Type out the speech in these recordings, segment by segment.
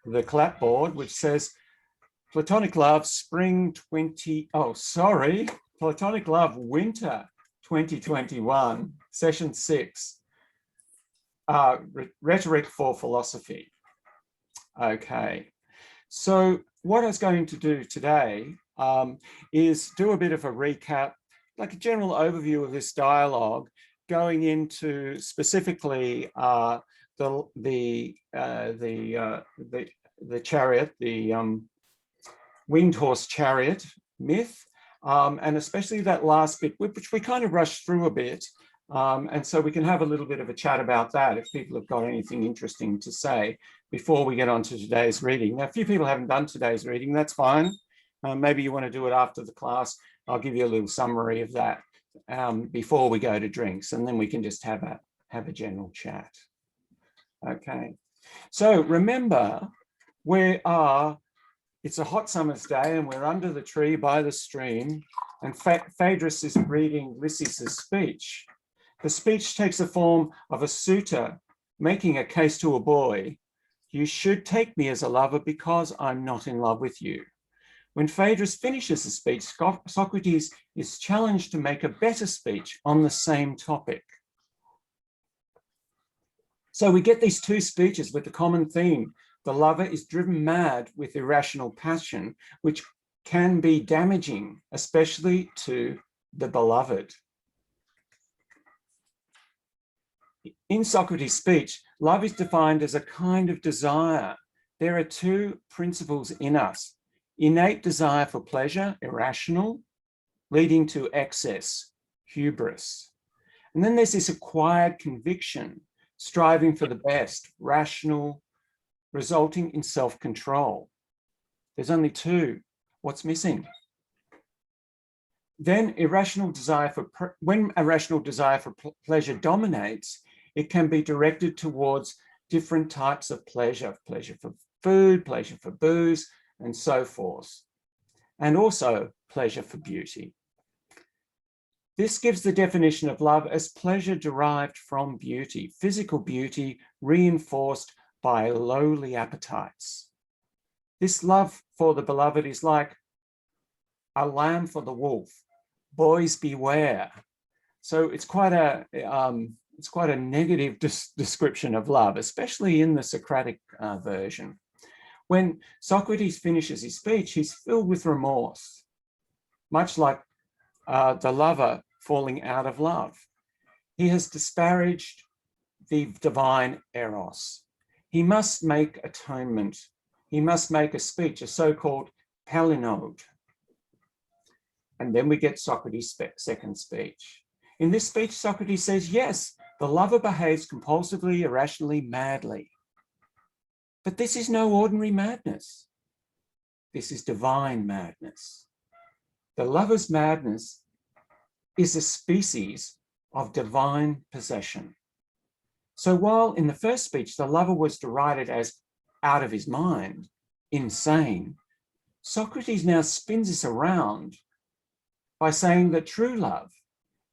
the clapboard, which says Platonic Love Platonic Love Winter 2021, Session 6, Rhetoric for Philosophy. Okay, so what I was going to do today is do a bit of a recap, like a general overview of this dialogue, going into specifically the chariot, the winged horse chariot myth, and especially that last bit, which we kind of rushed through a bit. And so we can have a little bit of a chat about that if people have got anything interesting to say before we get on to today's reading. Now, a few people haven't done today's reading, that's fine. Maybe you want to do it after the class. I'll give you a little summary of that before we go to drinks, and then we can just have a general chat. Okay, so remember, it's a hot summer's day and we're under the tree by the stream, and Phaedrus is reading Lysias' speech. The speech takes the form of a suitor making a case to a boy. You should take me as a lover because I'm not in love with you. When Phaedrus finishes the speech, Socrates is challenged to make a better speech on the same topic. So we get these two speeches with the common theme. The lover is driven mad with irrational passion, which can be damaging, especially to the beloved. In Socrates' speech, love is defined as a kind of desire. There are two principles in us: innate desire for pleasure, irrational, leading to excess, hubris. And then there's this acquired conviction, striving for the best, rational, resulting in self-control. There's only two. What's missing? Then when irrational desire for pleasure dominates, it can be directed towards different types of pleasure for food, pleasure for booze, and so forth, and also pleasure for beauty. This gives the definition of love as pleasure derived from beauty, physical beauty reinforced by lowly appetites. This love for the beloved is like a lamb for the wolf. Boys beware. So it's quite a negative description of love, especially in the Socratic version. When Socrates finishes his speech, he's filled with remorse, much like the lover falling out of love. He has disparaged the divine eros. He must make atonement. He must make a speech, a so-called palinode. And then we get Socrates' second speech. In this speech, Socrates says, yes, the lover behaves compulsively, irrationally, madly. But this is no ordinary madness. This is divine madness. The lover's madness is a species of divine possession. So while in the first speech, the lover was derided as out of his mind, insane, Socrates now spins this around by saying that true love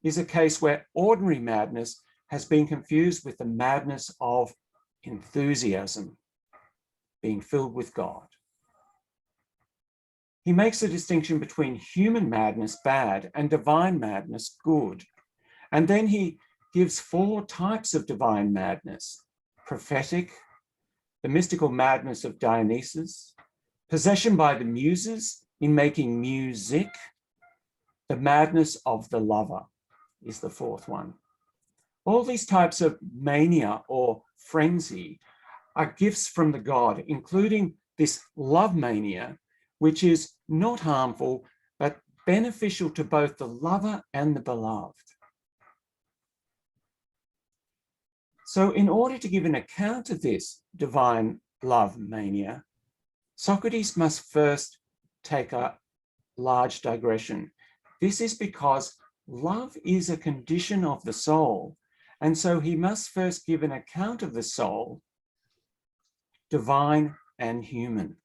is a case where ordinary madness has been confused with the madness of enthusiasm, being filled with God. He makes a distinction between human madness, bad, and divine madness, good. And then he gives 4 types of divine madness: prophetic, the mystical madness of Dionysus, possession by the muses in making music, the madness of the lover is the 4th one. All these types of mania or frenzy are gifts from the god, including this love mania, which is not harmful, but beneficial to both the lover and the beloved. So in order to give an account of this divine love mania, Socrates must first take a large digression. This is because love is a condition of the soul, and so he must first give an account of the soul, divine and human.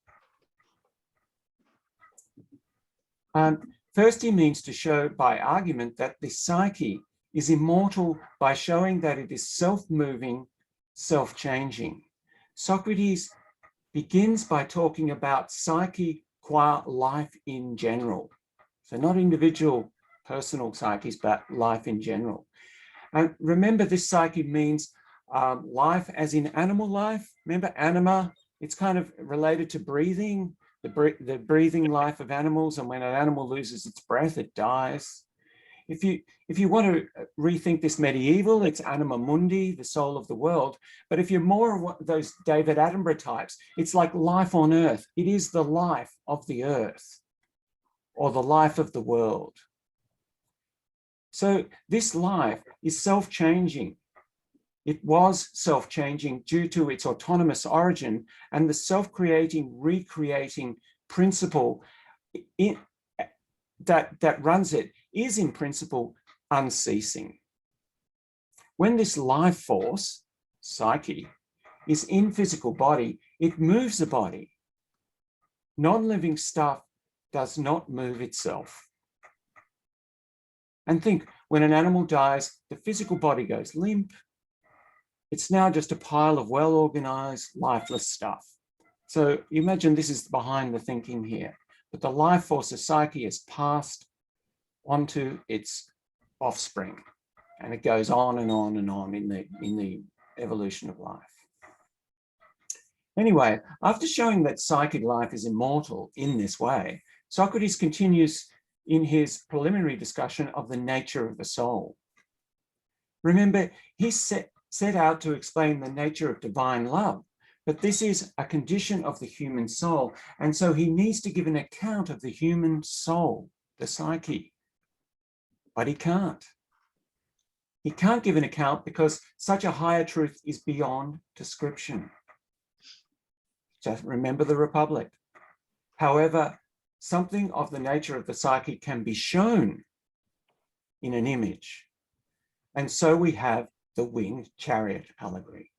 First, he means to show by argument that the psyche is immortal by showing that it is self-moving, self-changing. Socrates begins by talking about psyche qua life in general. So not individual personal psyches, but life in general. And remember, this psyche means life as in animal life. Remember anima, it's kind of related to breathing, the breathing life of animals. And when an animal loses its breath, it dies. If you want to rethink this medieval, it's anima mundi, the soul of the world. But if you're more of those David Attenborough types, it's like life on earth. It is the life of the earth or the life of the world. So this life is self-changing. It was self-changing due to its autonomous origin, and the self-creating, recreating principle that runs it is in principle unceasing. When this life force, psyche, is in physical body, it moves the body. Non-living stuff does not move itself. And think, when an animal dies, the physical body goes limp. It's now just a pile of well-organized, lifeless stuff. So you imagine this is behind the thinking here, but the life force of psyche is passed onto its offspring, and it goes on and on and on in the evolution of life. Anyway, after showing that psychic life is immortal in this way, Socrates continues in his preliminary discussion of the nature of the soul. Remember, he set out to explain the nature of divine love, but this is a condition of the human soul, and so he needs to give an account of the human soul, the psyche. But he can't. He can't give an account because such a higher truth is beyond description. Just remember the Republic. However, something of the nature of the psyche can be shown in an image. And so we have the winged chariot allegory.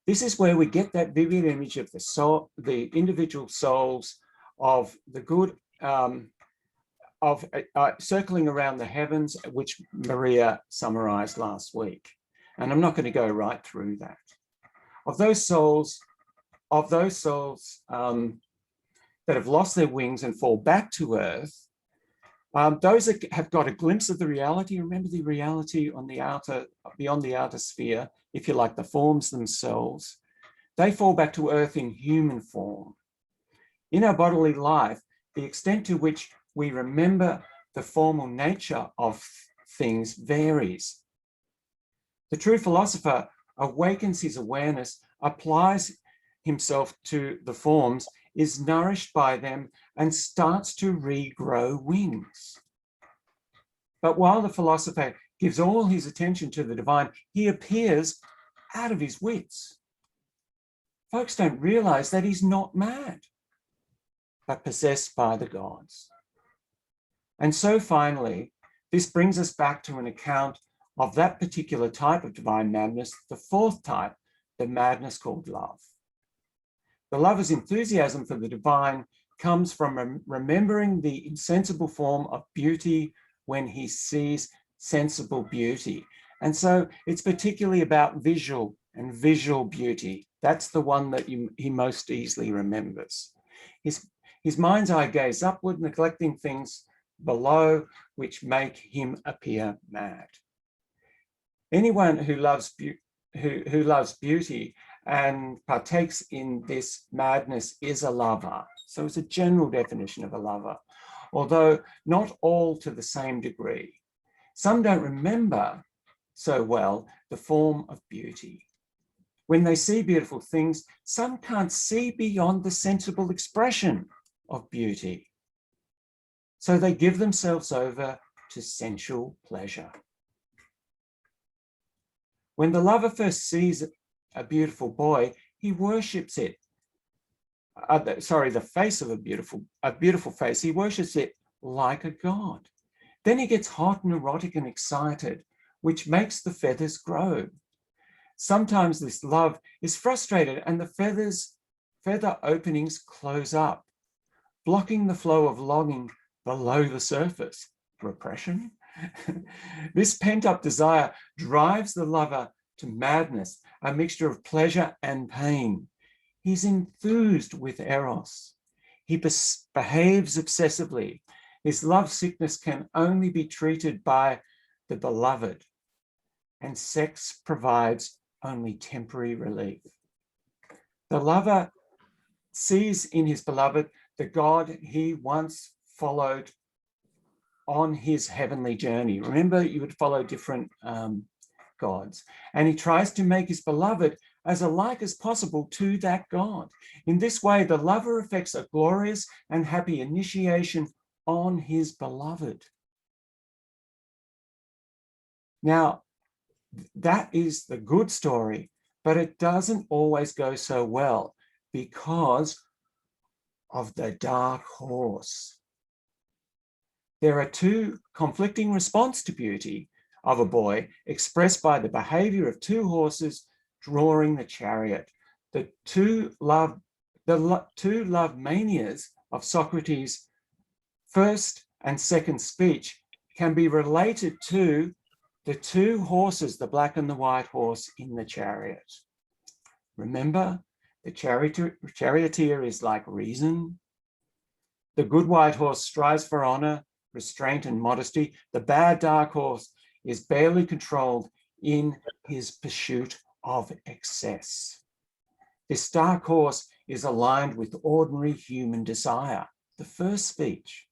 This is where we get that vivid image of the soul, the individual souls of the good, circling around the heavens, which Maria summarized last week. And I'm not going to go right through that. Of those souls that have lost their wings and fall back to earth, those that have got a glimpse of the reality, remember the reality on the outer, beyond the outer sphere, if you like, the forms themselves, they fall back to earth in human form. In our bodily life, the extent to which we remember the formal nature of things varies. The true philosopher awakens his awareness, applies himself to the forms, is nourished by them, and starts to regrow wings. But while the philosopher gives all his attention to the divine, he appears out of his wits. Folks don't realize that he's not mad, but possessed by the gods. And so finally, this brings us back to an account of that particular type of divine madness, the fourth type, the madness called love. The lover's enthusiasm for the divine comes from remembering the insensible form of beauty when he sees sensible beauty. And so it's particularly about visual and visual beauty. That's the one that he most easily remembers. His mind's eye gaze upward, neglecting things below which make him appear mad. Anyone who loves beauty and partakes in this madness is a lover. So it's a general definition of a lover, although not all to the same degree. Some don't remember so well the form of beauty. When they see beautiful things, some can't see beyond the sensible expression of beauty. So they give themselves over to sensual pleasure. When the lover first sees a beautiful boy, he worships it. The face of a beautiful face, he worships it like a god. Then he gets hot and erotic and excited, which makes the feathers grow. Sometimes this love is frustrated and the feather openings close up, blocking the flow of longing below the surface. Repression? This pent-up desire drives the lover to madness, a mixture of pleasure and pain. He's enthused with eros. He behaves obsessively. His love sickness can only be treated by the beloved, and sex provides only temporary relief. The lover sees in his beloved the God he once followed on his heavenly journey. Remember, you would follow different gods. And he tries to make his beloved as alike as possible to that God. In this way, the lover effects a glorious and happy initiation on his beloved. Now, that is the good story, but it doesn't always go so well because of the dark horse. There are two conflicting responses to beauty of a boy expressed by the behavior of two horses drawing the chariot. The two love manias of Socrates' first and second speech can be related to the two horses, the black and the white horse in the chariot. Remember, the charioteer is like reason. The good white horse strives for honor, restraint, and modesty. The bad dark horse is barely controlled in his pursuit of excess. This dark horse is aligned with ordinary human desire, the first speech.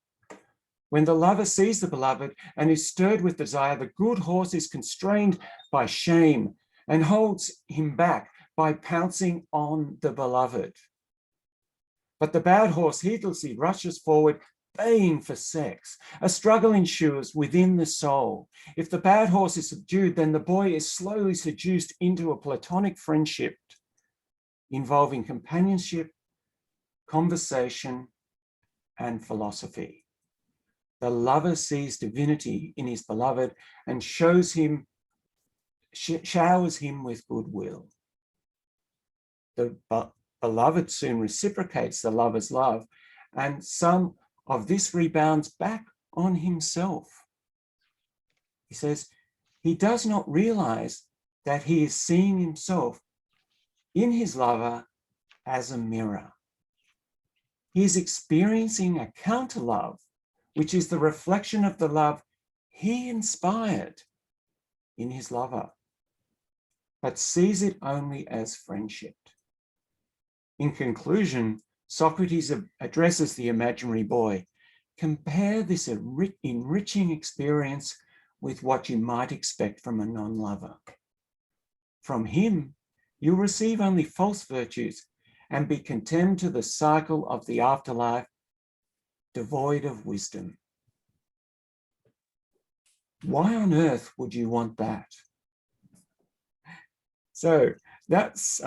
When the lover sees the beloved and is stirred with desire, the good horse is constrained by shame and holds him back by pouncing on the beloved. But the bad horse heedlessly rushes forward, baying for sex. A struggle ensues within the soul. If the bad horse is subdued, then the boy is slowly seduced into a Platonic friendship involving companionship, conversation, and philosophy. The lover sees divinity in his beloved and showers him with goodwill. The beloved soon reciprocates the lover's love, and some of this rebounds back on himself. He says he does not realize that he is seeing himself in his lover as a mirror. He is experiencing a counter love, which is the reflection of the love he inspired in his lover, but sees it only as friendship. In conclusion, Socrates addresses the imaginary boy. Compare this enriching experience with what you might expect from a non-lover. From him, you'll receive only false virtues and be condemned to the cycle of the afterlife, devoid of wisdom. Why on earth would you want that? So that's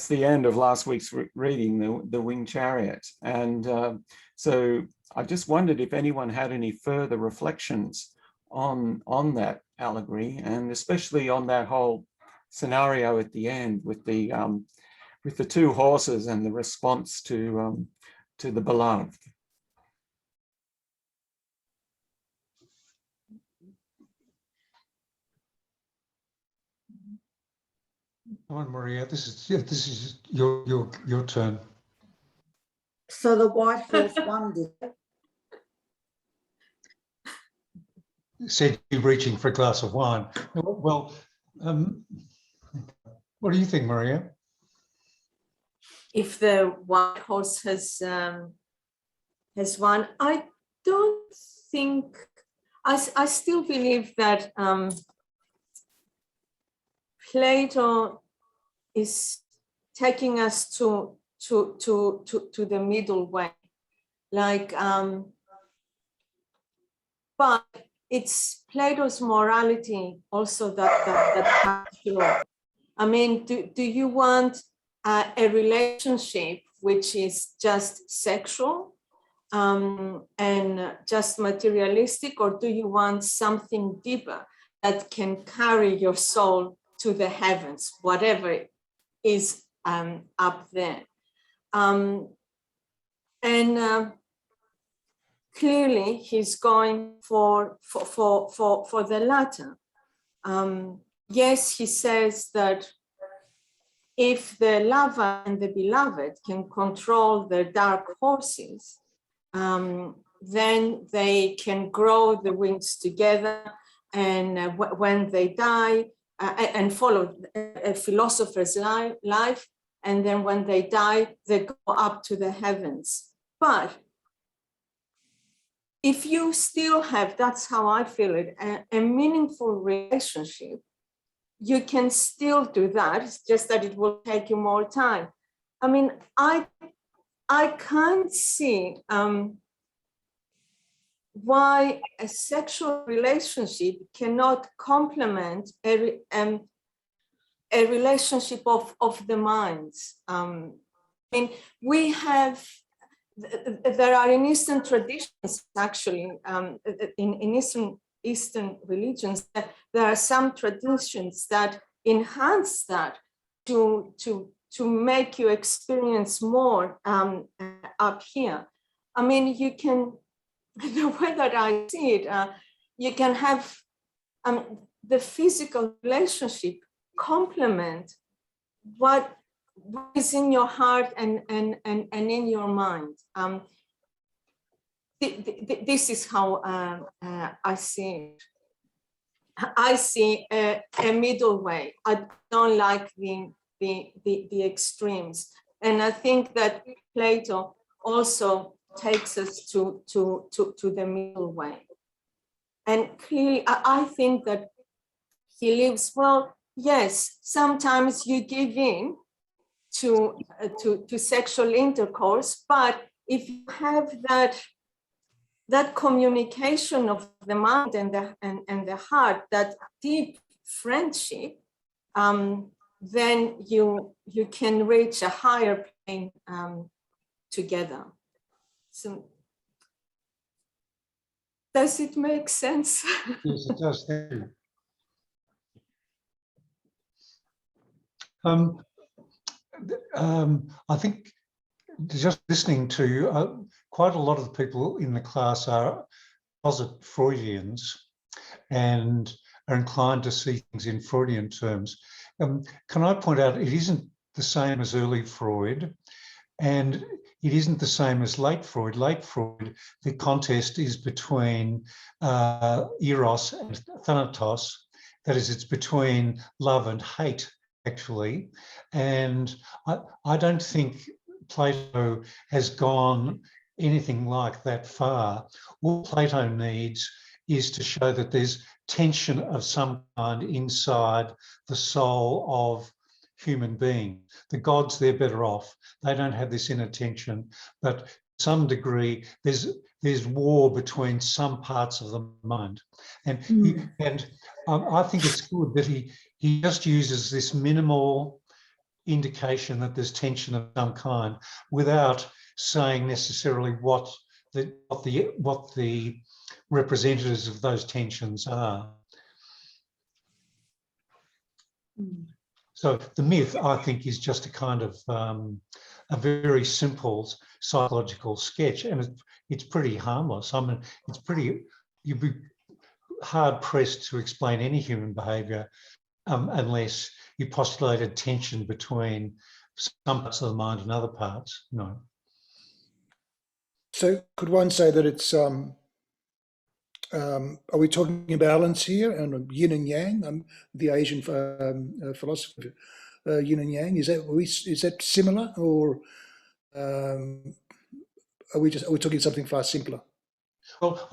the end of last week's reading, the Winged Chariot. And so I just wondered if anyone had any further reflections on that allegory, and especially on that whole scenario at the end with the two horses and the response to the beloved. Come on, Maria. This is your turn. So the white horse won, did it? Said you reaching for a glass of wine. Well, what do you think, Maria? If the white horse has won, I don't think. I still believe that Plato is taking us to the middle way, like, but it's Plato's morality also that comes through. I mean, do you want a relationship which is just sexual and just materialistic, or do you want something deeper that can carry your soul to the heavens, whatever is up there? Clearly he's going for the latter. yes, he says that if the lover and the beloved can control their dark horses, then they can grow the wings together, and when they die, and follow a philosopher's life, and then when they die, they go up to the heavens. But if you still have, that's how I feel it, a meaningful relationship, you can still do that. It's just that it will take you more time. I mean, I can't see why a sexual relationship cannot complement a relationship of the minds. I mean, we have, there are in Eastern traditions, actually, in Eastern religions, there are some traditions that enhance that to make you experience more up here. I mean, you can, the way that I see it, you can have the physical relationship complement what is in your heart and in your mind. This is how I see it. I see a middle way. I don't like the extremes, and I think that Plato also takes us to the middle way. And clearly, I think that he lives well. Yes, sometimes you give in to sexual intercourse, but if you have that communication of the mind and the heart, that deep friendship, then you can reach a higher plane together. So, does it make sense? Yes, it does. Thank you. I think just listening to you, quite a lot of the people in the class are closet Freudians and are inclined to see things in Freudian terms. Can I point out, it isn't the same as early Freud, and it isn't the same as late Freud. Late Freud, the contest is between eros and thanatos. That is, it's between love and hate, actually. And I don't think Plato has gone anything like that far. All Plato needs is to show that there's tension of some kind inside the soul of human beings. The gods, they're better off. They don't have this inner tension, but to some degree, there's war between some parts of the mind. And I think it's good that he just uses this minimal indication that there's tension of some kind without saying necessarily what the representatives of those tensions are. So the myth, I think, is just a kind of a very simple psychological sketch, and it's pretty harmless. I mean, you'd be hard pressed to explain any human behaviour unless you postulated tension between some parts of the mind and other parts. No. So could one say that it's, are we talking about balance here and yin and yang? The Asian philosopher, yin and yang, is that similar, or are we talking something far simpler? Well,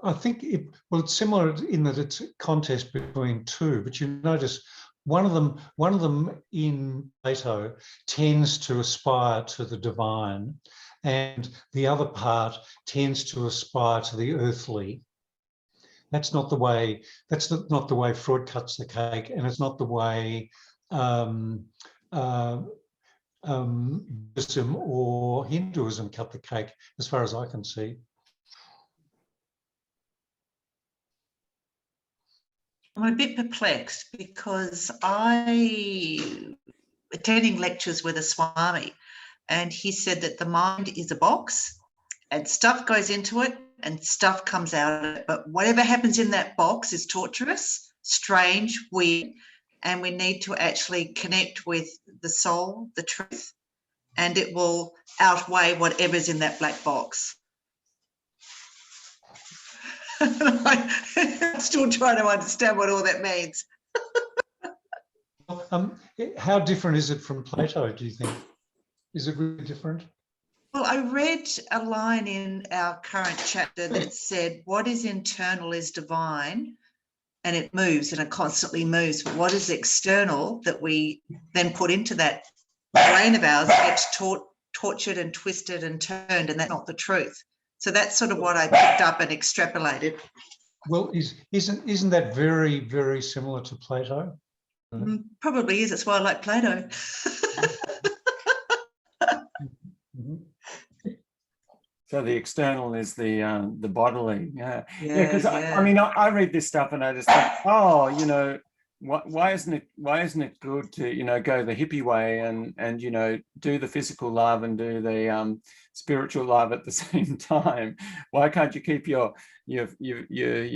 I think it's similar in that it's a contest between two, but you notice one of them in Plato tends to aspire to the divine, and the other part tends to aspire to the earthly. That's not the way Freud cuts the cake, and it's not the way Buddhism or Hinduism cut the cake, as far as I can see. I'm a bit perplexed because I attending lectures with a Swami, and he said that the mind is a box and stuff goes into it and stuff comes out of it, but whatever happens in that box is torturous. strange, weird, and we need to actually connect with the soul, the truth, and it will outweigh whatever's in that black box. I'm still trying to understand what all that means. How different is it from Plato, do you think? Is it really different? Well, I read a line in our current chapter that said, what is internal is divine, and it moves and it constantly moves. But what is external that we then put into that brain of ours gets tortured and twisted and turned, and that's not the truth. So that's sort of what I picked up and extrapolated. Well, isn't that very, very similar to Plato? Probably is. That's why I like Plato. So the external is the bodily, yeah. Because I mean, I read this stuff and I just think, oh, you know, why isn't it good to, you know, go the hippie way and you know, do the physical love and do the spiritual love at the same time? Why can't you keep your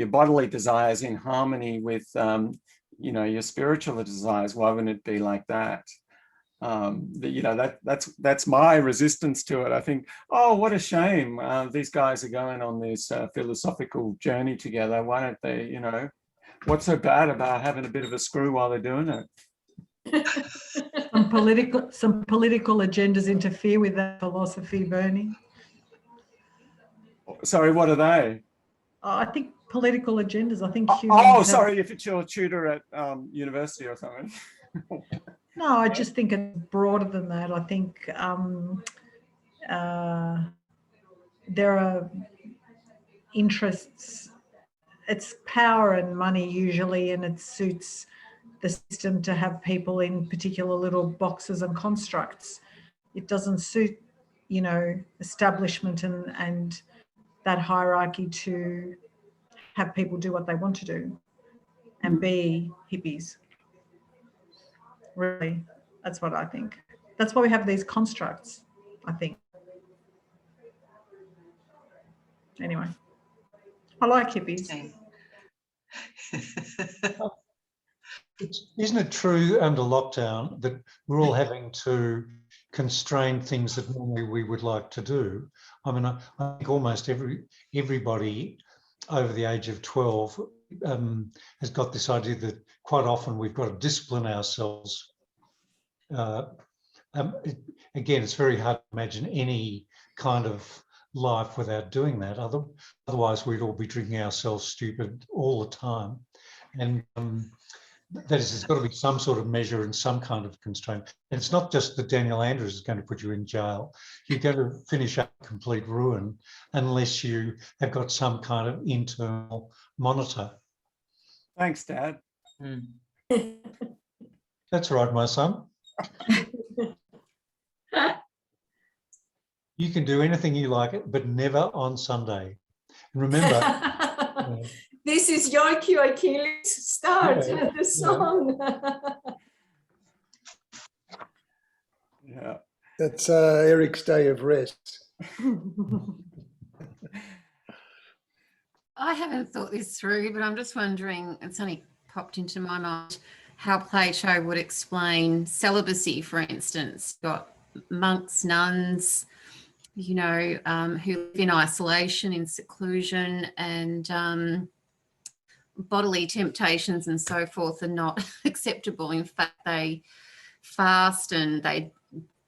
bodily desires in harmony with you know, your spiritual desires? Why wouldn't it be like that? You know, that's my resistance to it. I think, oh, what a shame. These guys are going on this philosophical journey together. Why don't they, you know, what's so bad about having a bit of a screw while they're doing it? Some political agendas interfere with that philosophy, Bernie. Sorry, what are they? I think political agendas. I think oh, sorry, if it's your tutor at university or something. No, I just think it's broader than that. I think there are interests. It's power and money usually, and it suits the system to have people in particular little boxes and constructs. It doesn't suit, you know, establishment and that hierarchy to have people do what they want to do and be hippies. Really, that's what I think. That's why we have these constructs, I think. Anyway, I like hippies. Isn't it true under lockdown that we're all having to constrain things that normally we would like to do? I mean, I think almost everybody over the age of 12 has got this idea that quite often we've got to discipline ourselves. Again, it's very hard to imagine any kind of life without doing that. Otherwise, we'd all be drinking ourselves stupid all the time. And that is, there's got to be some sort of measure and some kind of constraint. And it's not just that Daniel Andrews is going to put you in jail. You're going to finish up complete ruin unless you have got some kind of internal monitor. Thanks, Dad. That's right, my son. You can do anything you like, but never on Sunday. And remember, this is your cue, Achilles. Start the song. Yeah. That's Eric's day of rest. I haven't thought this through, but I'm just wondering, it's only popped into my mind, how Plato would explain celibacy, for instance. Got monks, nuns, you know, who live in isolation, in seclusion, and bodily temptations and so forth are not acceptable. In fact, they fast and they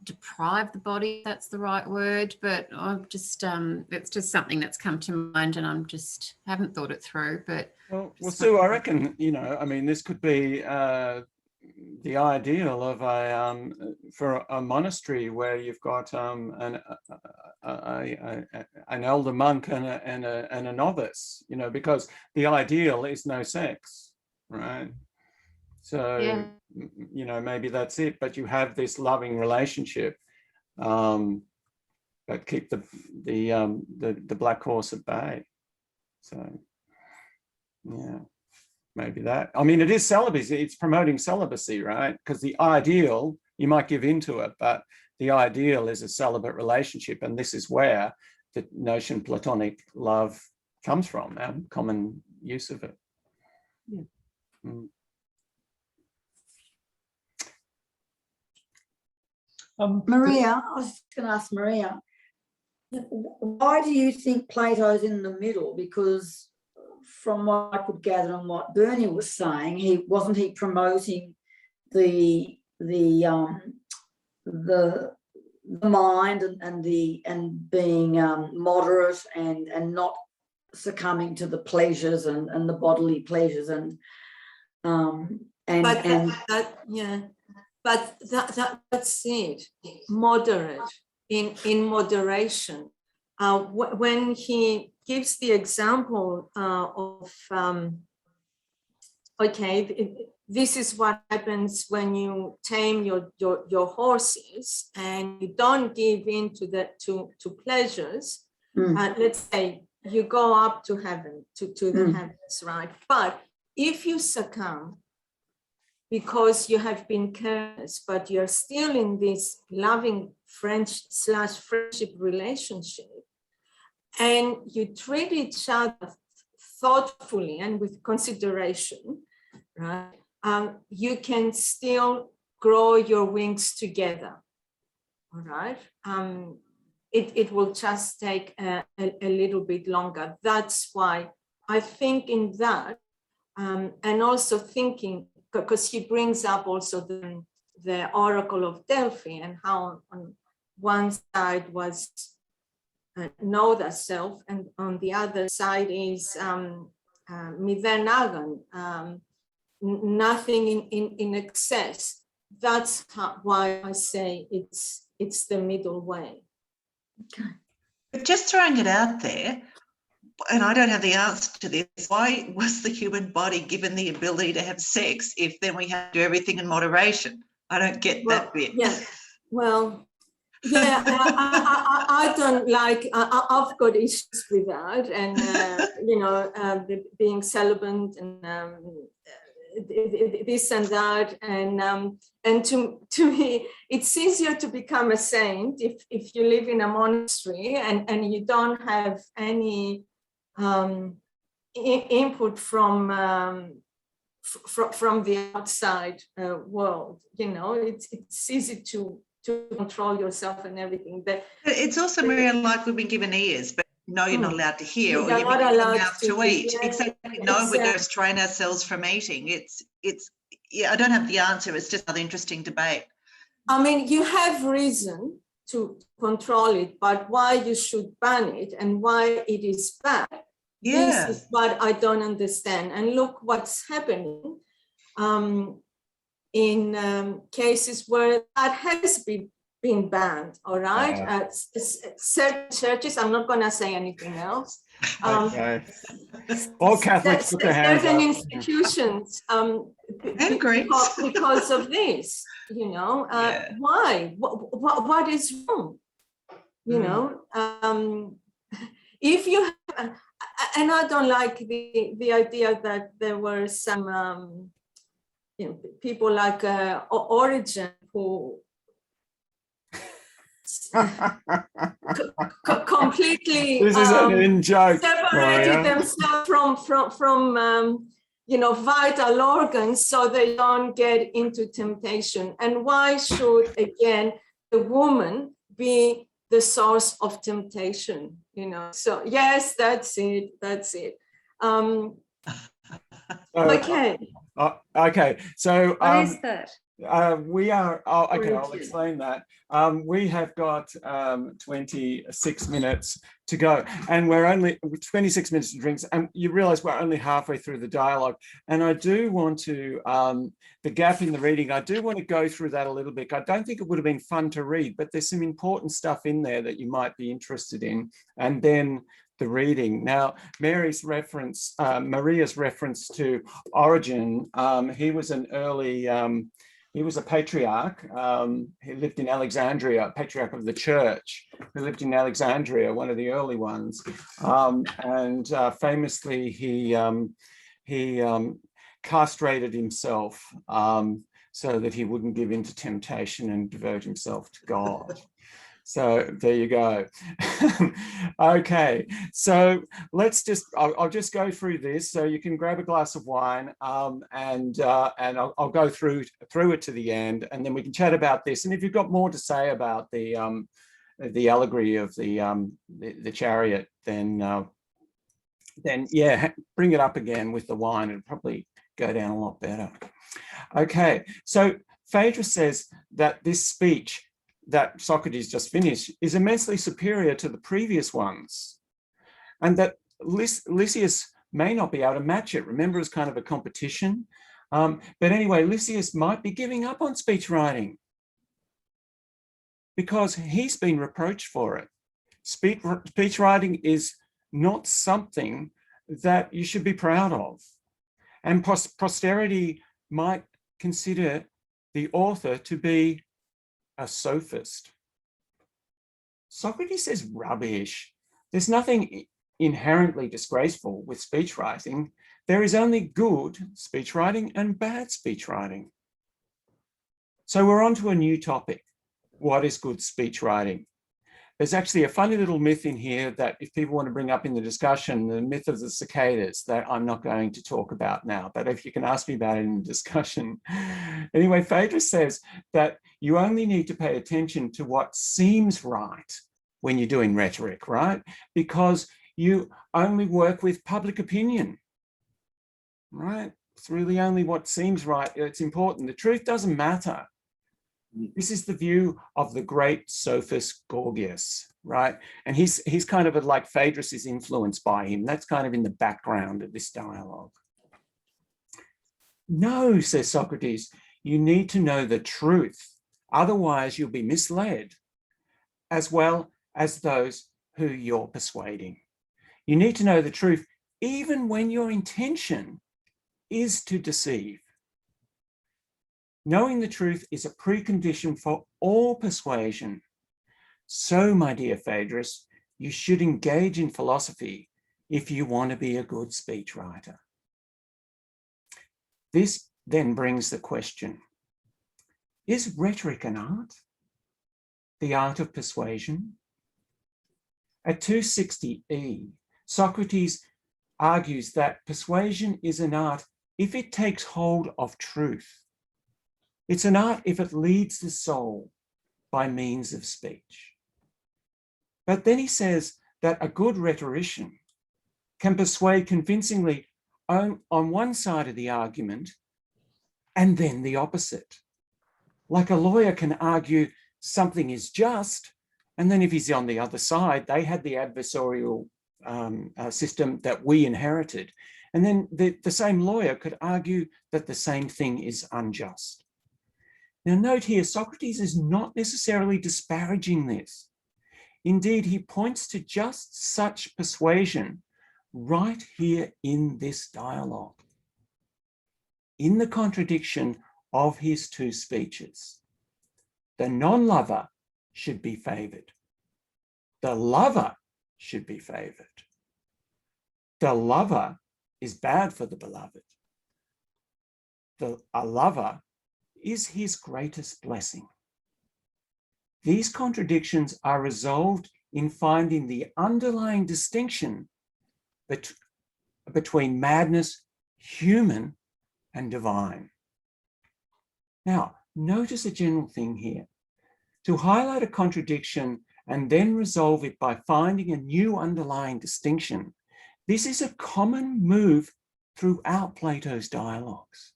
deprive the body, if that's the right word, but I'm just it's just something that's come to mind, and I'm just haven't thought it through. But well, Sue, I reckon, you know, I mean, this could be the ideal of for a monastery where you've got an elder monk and a novice, you know, because the ideal is no sex, right? So, yeah, you know, maybe that's it, but you have this loving relationship, but keep the black horse at bay. So, yeah. Maybe that. I mean, it is celibacy. It's promoting celibacy, right? Because the ideal, you might give into it, but the ideal is a celibate relationship. And this is where the notion Platonic love comes from, our common use of it. Yeah. Mm. Maria, I was going to ask Maria, why do you think Plato's in the middle? Because from what I could gather and what Bernie was saying, he promoting the mind and being moderate and not succumbing to the pleasures and the bodily pleasures That's it. Moderate, in moderation. When he gives the example of this is what happens when you tame your horses and you don't give in to pleasures. Let's say you go up to heaven, to the heavens, right? But if you succumb because you have been careless, but you're still in this loving friendship relationship, and you treat each other thoughtfully and with consideration, right? You can still grow your wings together, all right? It will just take a little bit longer. That's why I think in that, and also thinking, because he brings up also the Oracle of Delphi and how on one side was know thyself, and on the other side is Miden Agan, nothing in excess. That's why I say it's the middle way. Okay. But just throwing it out there, and I don't have the answer to this, why was the human body given the ability to have sex if then we have to do everything in moderation? I don't get that bit. Yeah, well, yeah, I don't like, I've got issues with that, and, being celibate and this and that, and to me, it's easier to become a saint if you live in a monastery and you don't have any input from the outside world. It's easy to control yourself and everything. But it's also, Maria, like we've been given ears, but no, you're not allowed to hear, or you're you're not not allowed allowed to eat. Yeah, Exactly. No, we're going to restrain ourselves from eating. Yeah, I don't have the answer. It's just another interesting debate. I mean, you have reason to control it, but why you should ban it and why it is bad, this is what I don't understand. And look what's happening in cases where that has been banned, all right? Certain churches, I'm not going to say anything else. All Catholics put their hands certain up. institutions because of this, why? What is wrong? If you have, and I don't like the idea that there were some people like Origin who completely This is an in-joke, separated themselves from vital organs so they don't get into temptation. And why should, again, the woman be the source of temptation? So yes, that's it. Okay. Okay, so What is that? we are, I'll explain that. We have got 26 minutes to go, and we're only 26 minutes to drinks, and you realize we're only halfway through the dialogue. And I do want to, the gap in the reading, I do want to go through that a little bit. I don't think it would have been fun to read, but there's some important stuff in there that you might be interested in. And then the reading. Now, Maria's reference to Origen, he was an early, he was a patriarch. He lived in Alexandria, patriarch of the church, who lived in Alexandria, one of the early ones. And famously, he castrated himself so that he wouldn't give in to temptation and devote himself to God. So there you go. Okay, so I'll just go through this. So you can grab a glass of wine, and I'll go through it to the end, and then we can chat about this. And if you've got more to say about the allegory of the chariot, then yeah, bring it up again with the wine. It'll probably go down a lot better. Okay, so Phaedrus says that this speech that Socrates just finished is immensely superior to the previous ones, and that Lysias may not be able to match it. Remember, it's kind of a competition. But anyway, Lysias might be giving up on speech writing because he's been reproached for it. Speech writing is not something that you should be proud of. And posterity might consider the author to be a sophist. Socrates says rubbish. There's nothing inherently disgraceful with speech writing. There is only good speech writing and bad speech writing. So we're on to a new topic. What is good speech writing? There's actually a funny little myth in here that if people want to bring up in the discussion, the myth of the cicadas, that I'm not going to talk about now, but if you can ask me about it in the discussion. Anyway, Phaedrus says that you only need to pay attention to what seems right when you're doing rhetoric, right? Because you only work with public opinion, right? It's really only what seems right. It's important. The truth doesn't matter. This is the view of the great sophist Gorgias, right? And he's kind of like Phaedrus is influenced by him. That's kind of in the background of this dialogue. No, says Socrates, you need to know the truth. Otherwise, you'll be misled, as well as those who you're persuading. You need to know the truth, even when your intention is to deceive. Knowing the truth is a precondition for all persuasion. So, my dear Phaedrus, you should engage in philosophy if you want to be a good speechwriter. This then brings the question, is rhetoric an art? The art of persuasion? At 260e, Socrates argues that persuasion is an art if it takes hold of truth. It's an art if it leads the soul by means of speech. But then he says that a good rhetorician can persuade convincingly on one side of the argument and then the opposite. Like a lawyer can argue something is just, and then if he's on the other side, they had the adversarial system that we inherited. And then the same lawyer could argue that the same thing is unjust. Now note here, Socrates is not necessarily disparaging this. Indeed, he points to just such persuasion right here in this dialogue, in the contradiction of his two speeches. The non-lover should be favored. The lover should be favored. The lover is bad for the beloved. A lover is his greatest blessing. These contradictions are resolved in finding the underlying distinction between madness, human, and divine. Now, notice a general thing here. To highlight a contradiction and then resolve it by finding a new underlying distinction, this is a common move throughout Plato's dialogues.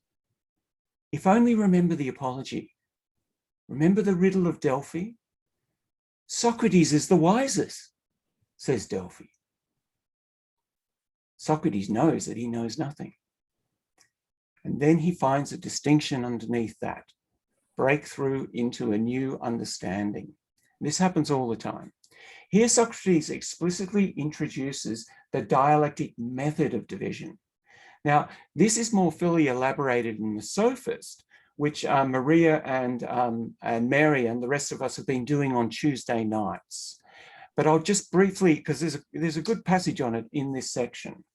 If only remember the Apology. Remember the riddle of Delphi? Socrates is the wisest, says Delphi. Socrates knows that he knows nothing. And then he finds a distinction underneath that, breakthrough into a new understanding. This happens all the time. Here, Socrates explicitly introduces the dialectic method of division. Now, this is more fully elaborated in the Sophist, which Maria and Mary and the rest of us have been doing on Tuesday nights. But I'll just briefly, because there's a good passage on it in this section.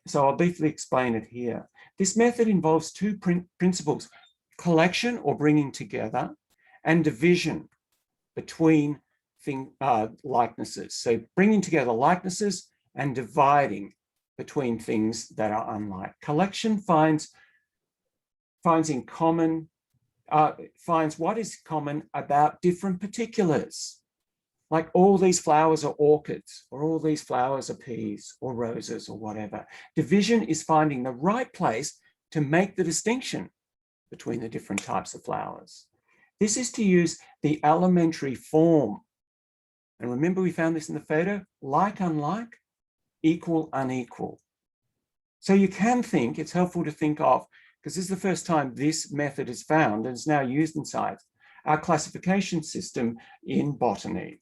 So I'll briefly explain it here. This method involves two principles, collection or bringing together, and division between likenesses. So bringing together likenesses and dividing between things that are unlike. Collection finds in common, finds what is common about different particulars. Like all these flowers are orchids, or all these flowers are peas or roses or whatever. Division is finding the right place to make the distinction between the different types of flowers. This is to use the elementary form. And remember, we found this in the Phaedrus, like, unlike, equal, unequal. So you can think, it's helpful to think of, because this is the first time this method is found and is now used in science, our classification system in botany,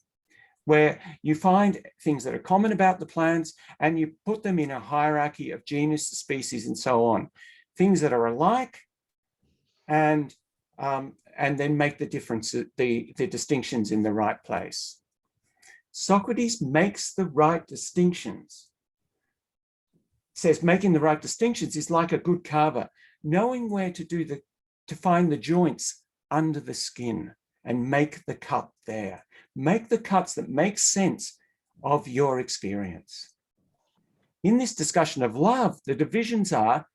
where you find things that are common about the plants and you put them in a hierarchy of genus, species, and so on. Things that are alike, and then make the difference, the distinctions in the right place. Socrates makes the right distinctions. Says making the right distinctions is like a good carver, knowing where to find the joints under the skin and make the cut there. Make the cuts that make sense of your experience. In this discussion of love, the divisions are,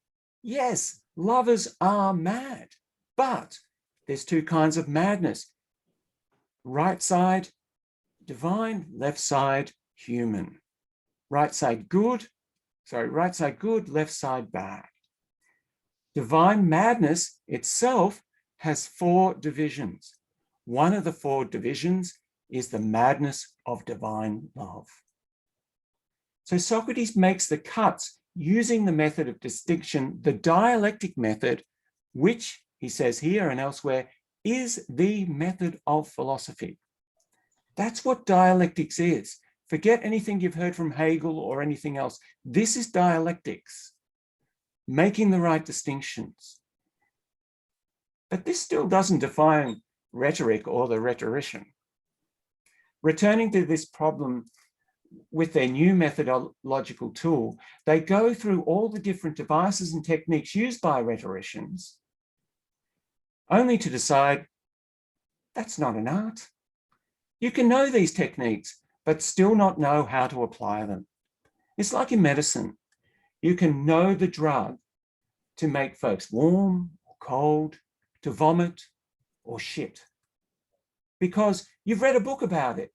yes, lovers are mad, but there's two kinds of madness. Right side, divine, left side, human. Right side good, left side bad. Divine madness itself has 4 divisions. One of the 4 divisions is the madness of divine love. So Socrates makes the cuts using the method of distinction, the dialectic method, which he says here and elsewhere is the method of philosophy. That's what dialectics is. Forget anything you've heard from Hegel or anything else. This is dialectics, making the right distinctions. But this still doesn't define rhetoric or the rhetorician. Returning to this problem with their new methodological tool, they go through all the different devices and techniques used by rhetoricians, only to decide that's not an art. You can know these techniques, but still not know how to apply them. It's like in medicine. You can know the drug to make folks warm or cold, to vomit or shit, because you've read a book about it.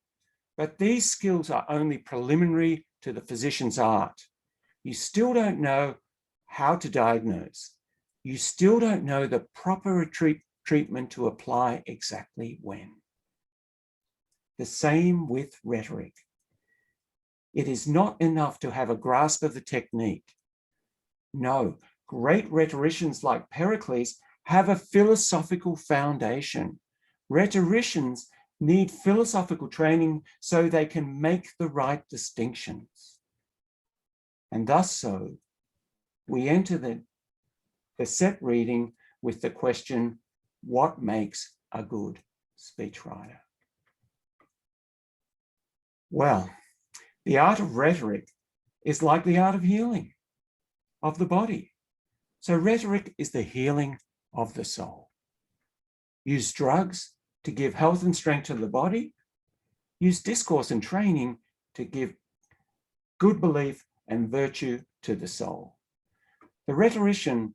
But these skills are only preliminary to the physician's art. You still don't know how to diagnose. You still don't know the proper treatment to apply exactly when. The same with rhetoric. It is not enough to have a grasp of the technique. No, great rhetoricians like Pericles have a philosophical foundation. Rhetoricians need philosophical training so they can make the right distinctions. And thus so, we enter the set reading with the question, what makes a good speechwriter? Well, the art of rhetoric is like the art of healing of the body. So rhetoric is the healing of the soul. Use drugs to give health and strength to the body. Use discourse and training to give good belief and virtue to the soul. The rhetorician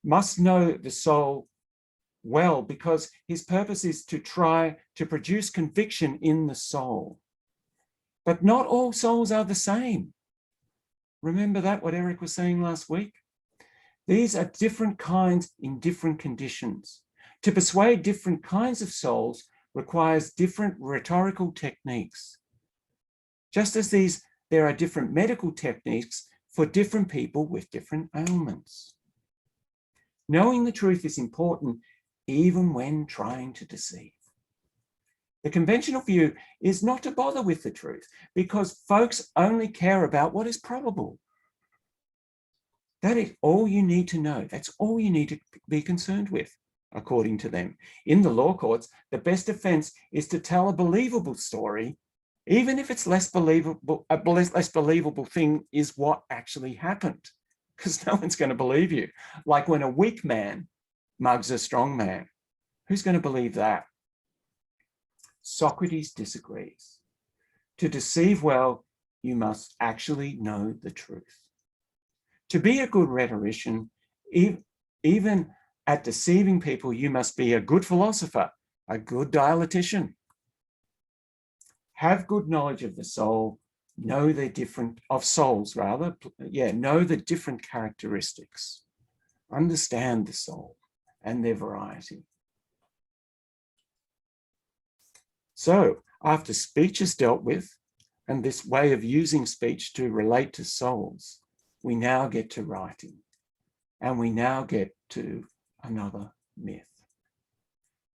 must know the soul well, because his purpose is to try to produce conviction in the soul. But not all souls are the same. Remember that, what Eric was saying last week? These are different kinds in different conditions. To persuade different kinds of souls requires different rhetorical techniques. Just as there are different medical techniques for different people with different ailments. Knowing the truth is important even when trying to deceive. The conventional view is not to bother with the truth because folks only care about what is probable. That is all you need to know. That's all you need to be concerned with, according to them. In the law courts, the best defense is to tell a believable story, even if it's less believable. A less believable thing is what actually happened, because no one's going to believe you. Like when a weak man mugs a strong man. Who's going to believe that? Socrates disagrees. To deceive well, you must actually know the truth. To be a good rhetorician, even at deceiving people, you must be a good philosopher, a good dialectician. Have good knowledge of the soul, know the different, of souls rather, know the different characteristics. Understand the soul and their variety. So after speech is dealt with, and this way of using speech to relate to souls, we now get to writing, and we now get to another myth.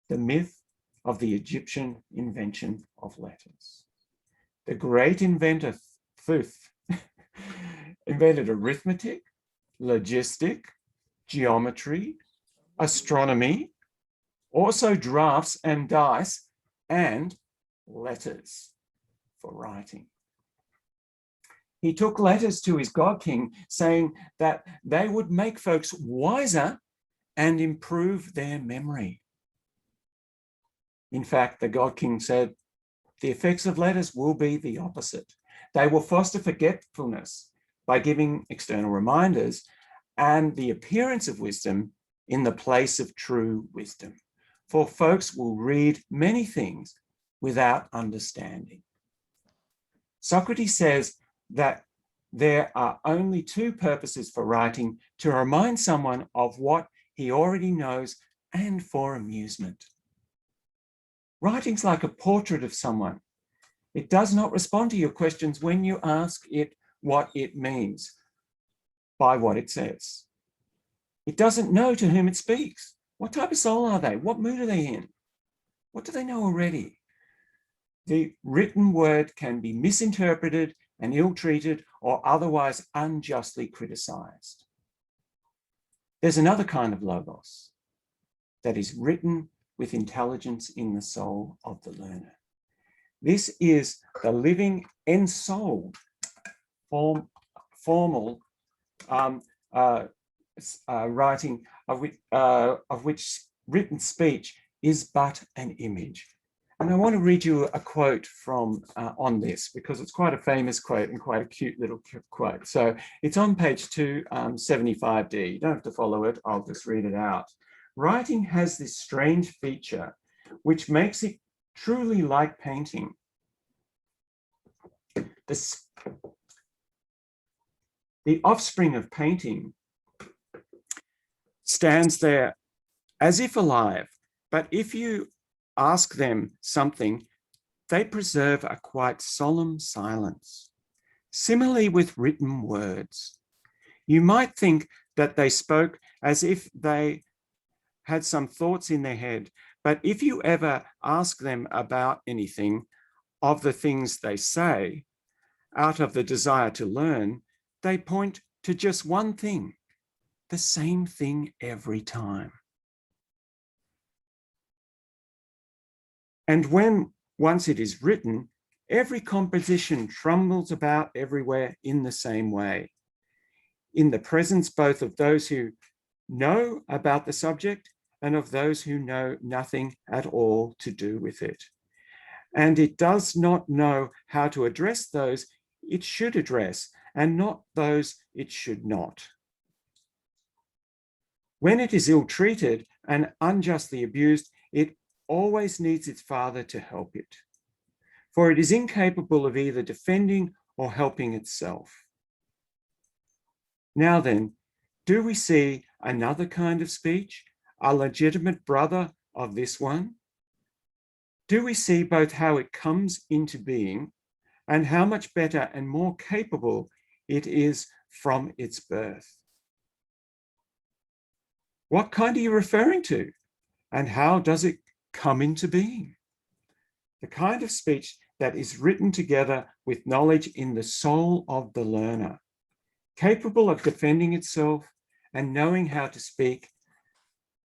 The myth of the Egyptian invention of letters. The great inventor Thoth invented arithmetic, logistic, geometry, astronomy, also drafts and dice, and letters for writing. He took letters to his god king saying that they would make folks wiser and improve their memory. In fact, the god king said, the effects of letters will be the opposite. They will foster forgetfulness by giving external reminders and the appearance of wisdom in the place of true wisdom. For folks will read many things without understanding. Socrates says that there are only two purposes for writing: to remind someone of what he already knows and for amusement. Writing's like a portrait of someone. It does not respond to your questions when you ask it what it means by what it says. It doesn't know to whom it speaks. What type of soul are they? What mood are they in? What do they know already? The written word can be misinterpreted and ill-treated or otherwise unjustly criticized. There's another kind of logos that is written with intelligence in the soul of the learner. This is the living, ensouled formal writing of which written speech is but an image. And I want to read you a quote from on this, because it's quite a famous quote and quite a cute little quote. So it's on page 275D. You don't have to follow it. I'll just read it out. Writing has this strange feature which makes it truly like painting. The offspring of painting stands there as if alive, but if you ask them something, they preserve a quite solemn silence. Similarly with written words, you might think that they spoke as if they had some thoughts in their head, but if you ever ask them about anything of the things they say, out of the desire to learn, they point to just one thing, the same thing every time. And when once it is written, every composition trembles about everywhere in the same way, in the presence both of those who know about the subject and of those who know nothing at all to do with it. And it does not know how to address those it should address and not those it should not. When it is ill-treated and unjustly abused, it always needs its father to help it, for it is incapable of either defending or helping itself. Now then, do we see another kind of speech, a legitimate brother of this one? Do we see both how it comes into being and how much better and more capable it is from its birth? What kind are you referring to? And how does it come into being? The kind of speech that is written together with knowledge in the soul of the learner, capable of defending itself and knowing how to speak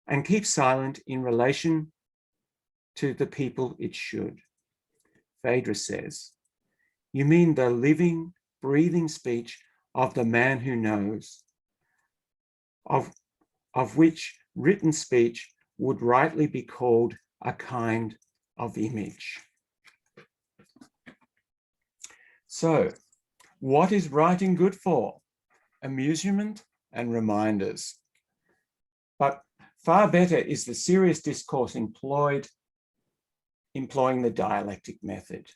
and keep silent in relation to the people it should. Phaedrus says, you mean the living, breathing speech of the man who knows, of which written speech would rightly be called a kind of image. So, what is writing good for? Amusement and reminders. But far better is the serious discourse employing the dialectic method.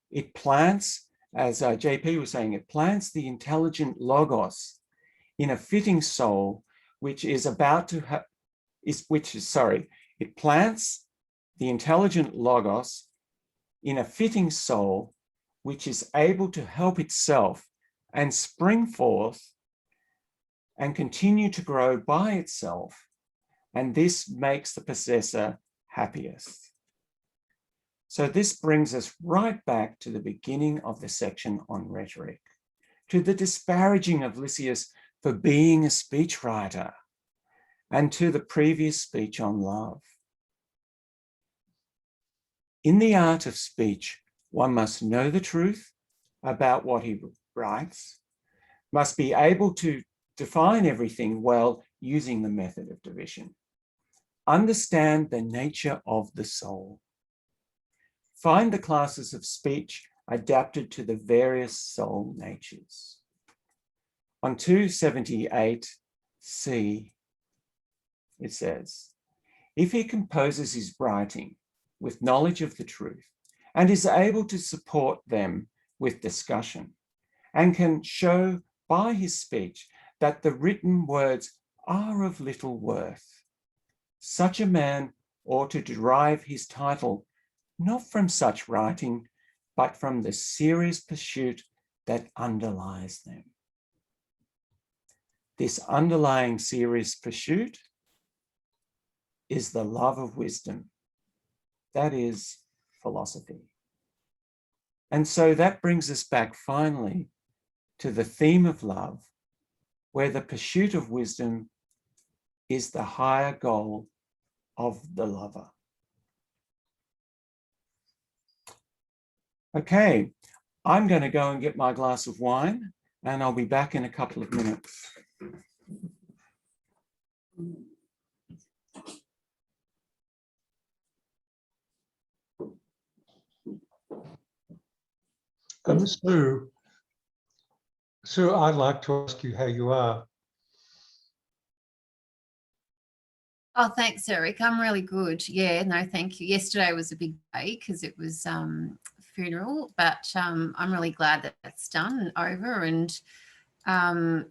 It plants, as JP was saying, it plants the intelligent logos in a fitting soul, which is about to it plants the intelligent logos in a fitting soul, which is able to help itself and spring forth and continue to grow by itself. And this makes the possessor happiest. So this brings us right back to the beginning of the section on rhetoric, to the disparaging of Lysias for being a speechwriter, and to the previous speech on love. In the art of speech, one must know the truth about what he writes, must be able to define everything well using the method of division, understand the nature of the soul, find the classes of speech adapted to the various soul natures. On 278C, it says, if he composes his writing with knowledge of the truth and is able to support them with discussion and can show by his speech that the written words are of little worth, such a man ought to derive his title not from such writing, but from the serious pursuit that underlies them. This underlying serious pursuit is the love of wisdom. That is philosophy. And so that brings us back finally to the theme of love, where the pursuit of wisdom is the higher goal of the lover. Okay, I'm going to go and get my glass of wine, and I'll be back in a couple of minutes. Sue, I'd like to ask you how you are. Oh, thanks, Eric. I'm really good. Yeah, no, thank you. Yesterday was a big day because it was funeral, but I'm really glad that that's done and over. And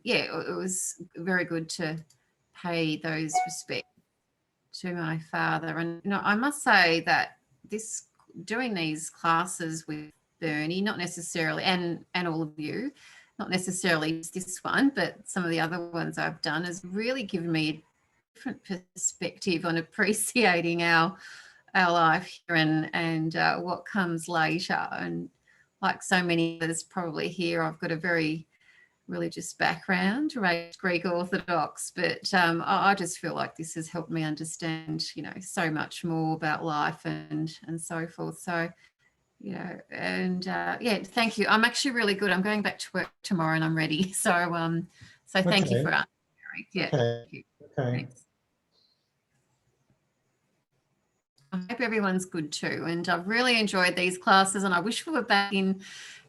yeah, it was very good to pay those respects to my father. And you know, I must say that doing these classes with Bernie, not necessarily, and all of you, not necessarily this one, but some of the other ones I've done, has really given me a different perspective on appreciating our life here and what comes later. And like so many others probably here, I've got a very religious background, raised Greek Orthodox, but I just feel like this has helped me understand, you know, so much more about life and so forth. So, you know, and yeah, thank you. I'm actually really good. I'm going back to work tomorrow and I'm ready. So, so thank you for answering. Yeah. Okay. Thank you. Okay. Thanks. I hope everyone's good too. And I've really enjoyed these classes, and I wish we were back in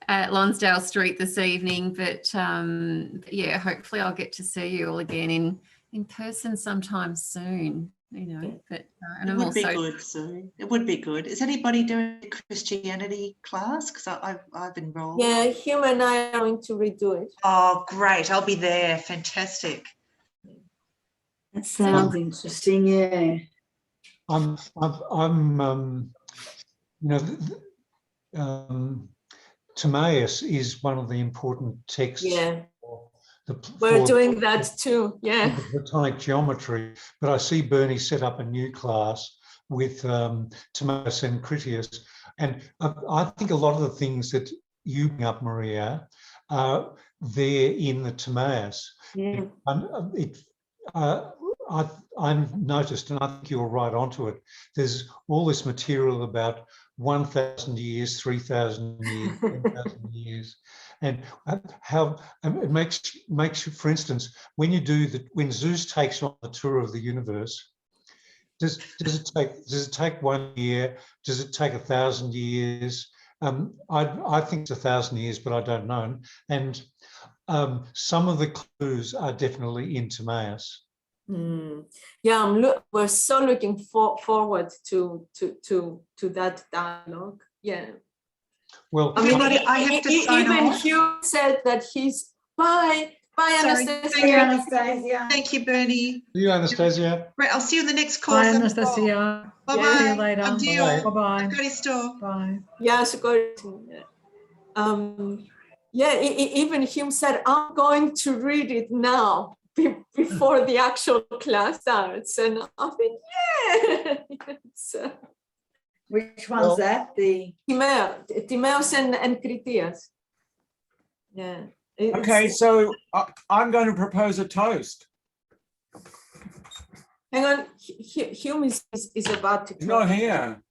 Lonsdale Street this evening, but yeah, hopefully I'll get to see you all again in person sometime soon, you know. But and it I'm would also be good, Sue. It would be good. Is anybody doing a Christianity class? Because I've enrolled. Yeah, Hugh and I are going to redo it. Oh, great. I'll be there. Fantastic. That sounds interesting, yeah. I'm you know, Timaeus is one of the important texts. Yeah, for we're doing that too. Yeah. the Platonic geometry, but I see Bernie set up a new class with Timaeus and Critias, and I think a lot of the things that you bring up, Maria, are there in the Timaeus. Yeah. I've noticed, and I think you're right onto it, there's all this material about 1,000 years, 3,000 years, 10,000 years, and how it makes you, for instance, when Zeus takes on the tour of the universe, Does it take 1 year? Does it take 1,000 years? I think it's 1,000 years, but I don't know. And some of the clues are definitely in Timaeus. Yeah, we're so looking forward to that dialogue. Yeah. Well, I mean, I have to sign even off. Hugh said that he's bye, Sorry, Anastasia. Thank you, Anastasia. Thank you, Bernie. you, Anastasia. Right, I'll see you in the next course. Bye, Anastasia. Bye-bye. See you later. Adieu. Bye-bye. Scotty store. Bye. Yeah, yeah, even Hume said, I'm going to read it now before the actual class starts. And I think, yeah. Which one's that? The Timaeus and Critias. Yeah. Okay, so I'm going to propose a toast. Hang on, Hume is about to come. He's not here.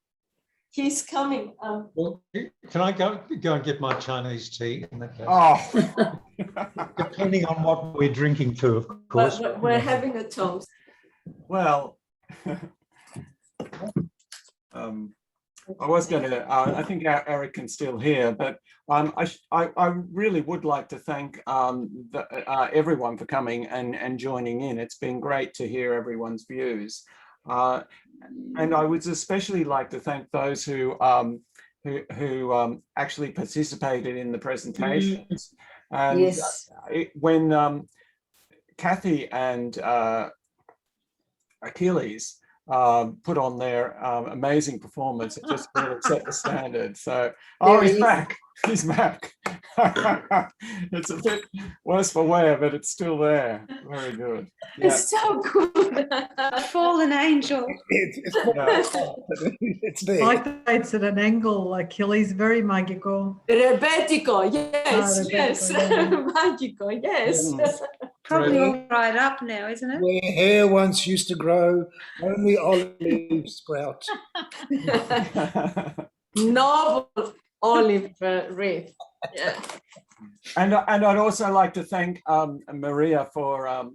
He's coming. Well, can I go and get my Chinese tea in that case? Oh. Depending on what we're drinking to, of course. We're having a toast. Well, I was going to, I think Eric can still hear, but I really would like to thank everyone for coming and joining in. It's been great to hear everyone's views. And I would especially like to thank those who actually participated in the presentations. And yes. When Kathy and Achilles put on their amazing performance, it just really set the standard. So, oh, he's back. He's back. It's a bit worse for wear, but it's still there. Very good. Yeah. It's so good. A fallen angel. It's there. Like that, it's at an angle. Achilles, very magical. Rebetico, yes, Rebetico, yes. yeah. Magico, yes. Probably all dried up now, isn't it? Where hair once used to grow, only olive sprout. Noble olive wreath. Yeah. And I'd also like to thank Maria for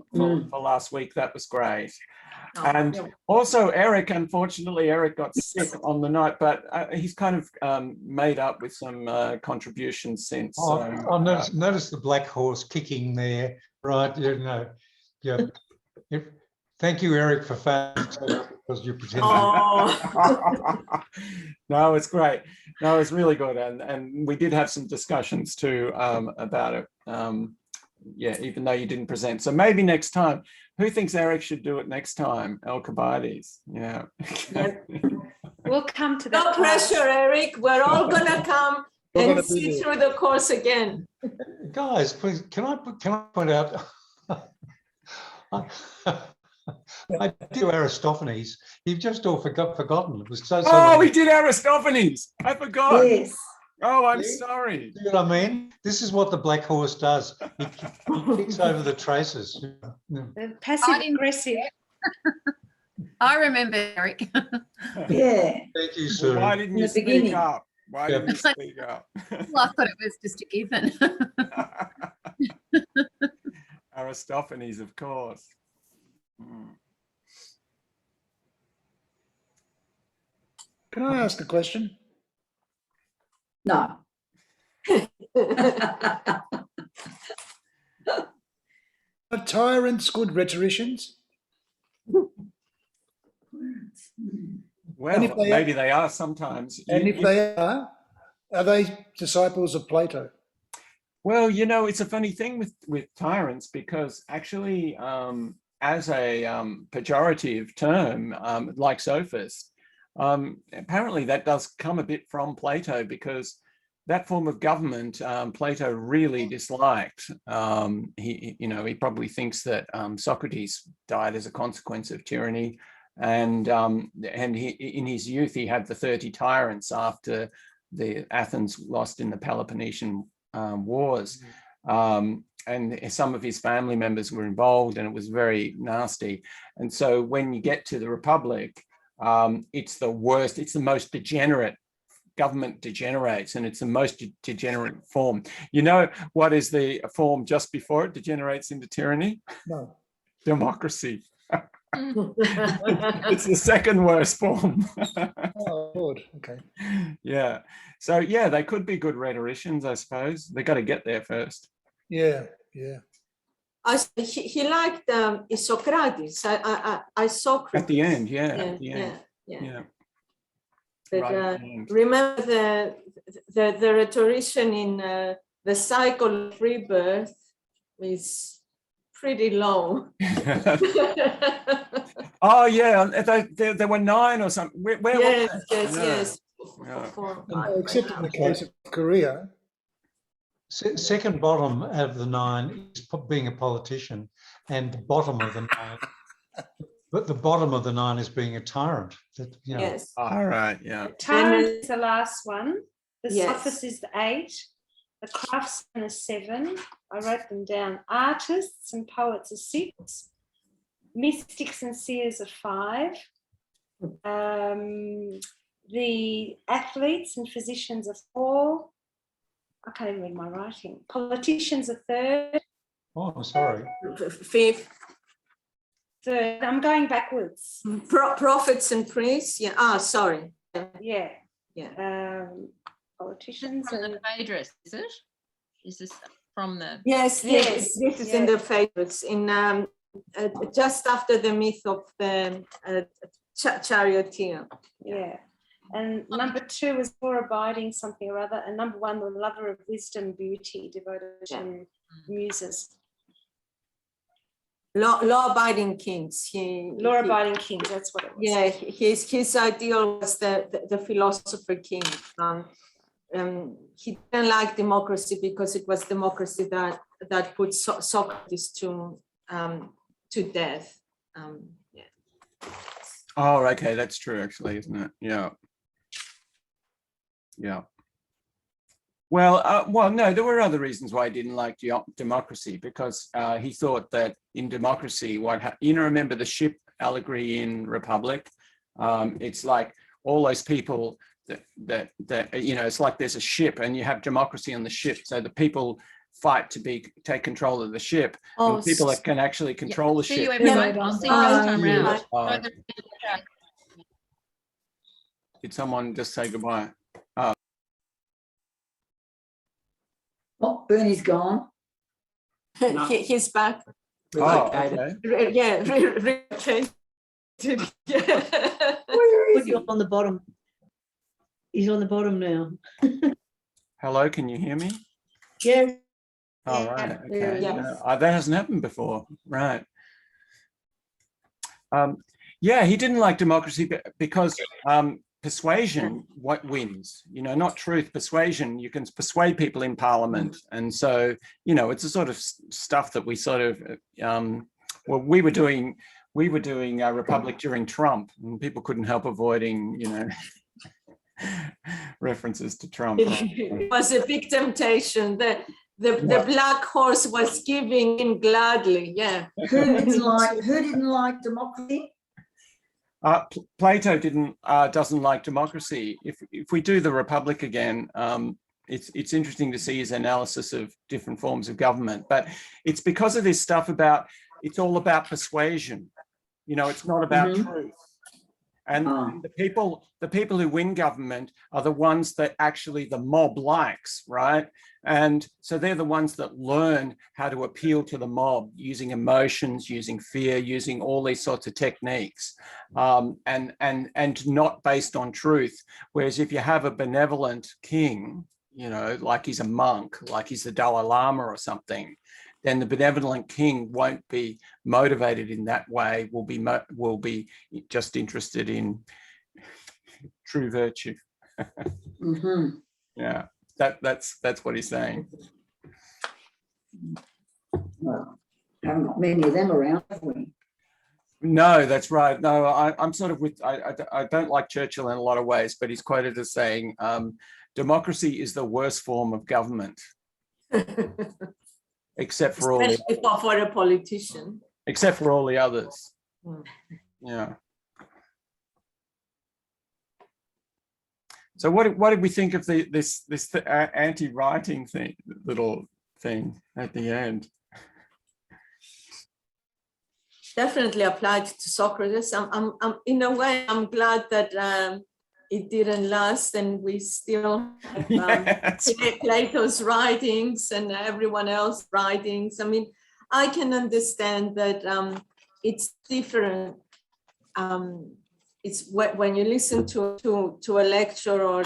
last week. That was great. And also Eric, unfortunately, Eric got sick on the night, but he's kind of made up with some contributions since. Notice the black horse kicking there, right? You know, yeah. Thank you, Eric, for failing because you pretended. Oh. No, it's great. No, it's really good, and we did have some discussions too about it. Yeah, even though you didn't present, so maybe next time. Who thinks Eric should do it next time? Alcibiades. Yeah. Yep. We'll come to that. No pressure, Eric. We're all gonna come and see through the course again. Guys, please, can I point out? I do Aristophanes. You've just all forgotten. It was so. Oh, we did Aristophanes. I forgot. Yes. Oh, I'm sorry. See what I mean? This is what the black horse does. It kicks over the traces. Passive aggressive. I remember, Eric. Yeah. Thank you, sir. Why didn't you speak up? Why didn't you speak up? Well, I thought it was just a given. Aristophanes, of course. Can I ask a question? No. Are tyrants good rhetoricians? Well, And if they maybe they are sometimes. And if they are they disciples of Plato? Well, you know, it's a funny thing with tyrants, because actually, as a pejorative term, like sophist, apparently that does come a bit from Plato, because that form of government Plato really disliked. He probably thinks that Socrates died as a consequence of tyranny, and he, in his youth, he had the 30 tyrants after the Athens lost in the Peloponnesian wars. And some of his family members were involved, and it was very nasty. And so when you get to the Republic, it's the worst, it's the most degenerate. Government degenerates, and it's the most degenerate form. You know what is the form just before it degenerates into tyranny? No. Democracy. It's the second worst form. Oh, Lord. Okay. Yeah. So yeah, they could be good rhetoricians, I suppose. They got to get there first. Yeah. Yeah. He liked Socrates. I Socrates At the end, yeah. Yeah, At the end. yeah. Right But at the end. remember the rhetorician in the cycle of rebirth is pretty low. Oh yeah, there were 9 or something. Where yes, was yes, Yeah. yes. Yeah. Except in the case of Korea. Second bottom out of the 9 is being a politician, and the bottom of the 9, but the bottom of the 9 is being a tyrant. That, you know, Yes. All right. Yeah. The tyrant is the last one. The Yes. sophist is the 8. The craftsman is 7. I wrote them down. Artists and poets are 6. Mystics and seers are 5. The athletes and physicians are 4. I can't even read my writing. Politicians are 3rd. oh, I'm sorry. 5th. 3rd. I'm going backwards. Prophets and priests. Yeah. Sorry. Yeah. Yeah. Politicians From and the Phaedrus, is it? Is this from the? Yes. Yes, This is in the Phaedrus, in just after the myth of the charioteer. yeah. And number 2 is for abiding something or other. And number 1, the lover of wisdom, beauty, devoted to muses. Law-abiding kings. Law-abiding kings, that's what it was. Yeah, his ideal was the philosopher king. He didn't like democracy because it was democracy that put Socrates to death. Oh, okay. That's true, actually, isn't it? Yeah. Yeah. Well, no, there were other reasons why he didn't like democracy, because he thought that in democracy, remember the ship allegory in Republic? It's like all those people that it's like there's a ship and you have democracy on the ship. So the people fight to take control of the ship. Oh, and the people that can actually control the See ship. you, everyone. I'll see you next time round. Oh. Did someone just say goodbye? Oh, Bernie's gone. He's back. Oh, okay. Yeah, relocated. Where is he? on the bottom. He's on the bottom now. Hello, can you hear me? Yeah. Oh, right. Okay. Yeah. No, that hasn't happened before. Right. Yeah, he didn't like democracy because persuasion what wins, not truth, persuasion. You can persuade people in parliament. And so, it's a sort of stuff that we sort of, we were doing Republic during Trump, and people couldn't help avoiding, references to Trump. It was a big temptation. The black horse was giving in gladly. Yeah. Who didn't like democracy? Plato doesn't like democracy. If we do the Republic again, it's interesting to see his analysis of different forms of government. But it's because of this stuff it's all about persuasion. It's not about truth. And the people who win government are the ones that actually the mob likes, right? And so they're the ones that learn how to appeal to the mob using emotions, using fear, using all these sorts of techniques, and not based on truth. Whereas if you have a benevolent king, like he's a monk, like he's the Dalai Lama or something, then the benevolent king won't be motivated in that way, will be just interested in true virtue. Yeah, that's what he's saying. Well, haven't got many of them around, have we? No, that's right. No, I'm sort of with, I don't like Churchill in a lot of ways, but he's quoted as saying, democracy is the worst form of government. Except for all for a politician. Except for all the others. Yeah. So what did we think of this anti-writing little thing at the end? definitely applied to Socrates. I'm in a way, I'm glad that it didn't last, and we still have Plato's writings and everyone else's writings. I mean, I can understand that it's different. It's when you listen to a lecture or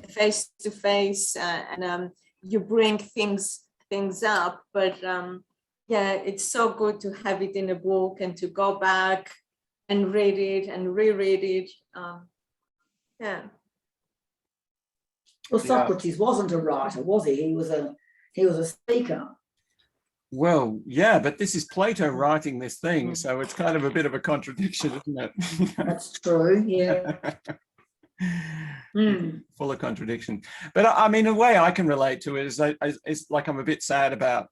face to face, and you bring things up, but yeah, it's so good to have it in a book and to go back and read it and reread it. Yeah. Well, Socrates wasn't a writer, was he? He was a speaker. Well, yeah, but this is Plato writing this thing, so it's kind of a bit of a contradiction, isn't it? That's true, yeah. Full of contradiction. But I mean, a way I can relate to it is it's like I'm a bit sad about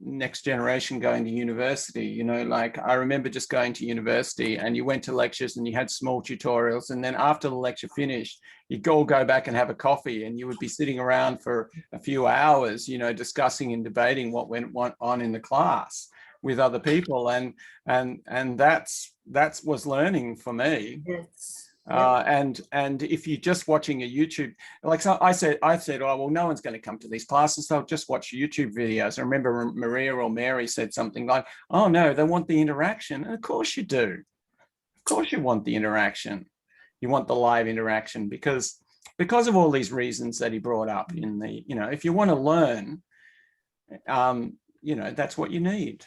next generation going to university. You know, like I remember just going to university and you went to lectures and you had small tutorials, and then after the lecture finished, you'd all go back and have a coffee, and you would be sitting around for a few hours, you know, discussing and debating what went on in the class with other people, and that's was learning for me. Yes. And if you're just watching a YouTube, like so I said, oh, well, no one's going to come to these classes. They'll just watch YouTube videos. I remember Maria or Mary said something like, oh, no, they want the interaction. And of course you do. Of course you want the interaction. You want the live interaction because of all these reasons that he brought up in the, you know, if you want to learn, you know, that's what you need.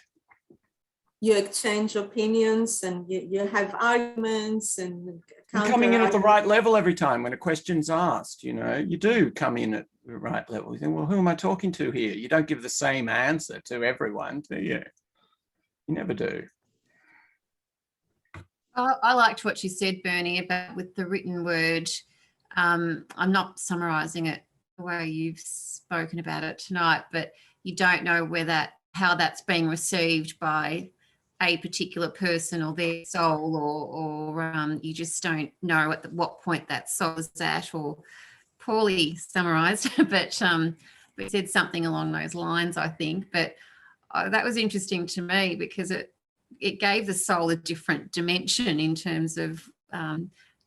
You exchange opinions and you have arguments and coming in at the right level every time when a question's asked, you know, you do come in at the right level. You think, well, who am I talking to here? You don't give the same answer to everyone, do you? You never do. I liked what you said, Bernie, about with the written word. I'm not summarising it the way you've spoken about it tonight, but you don't know how that's being received by a particular person or their soul, or you just don't know at what point that soul is at, or poorly summarised, but said something along those lines, I think. But that was interesting to me because it gave the soul a different dimension in terms of,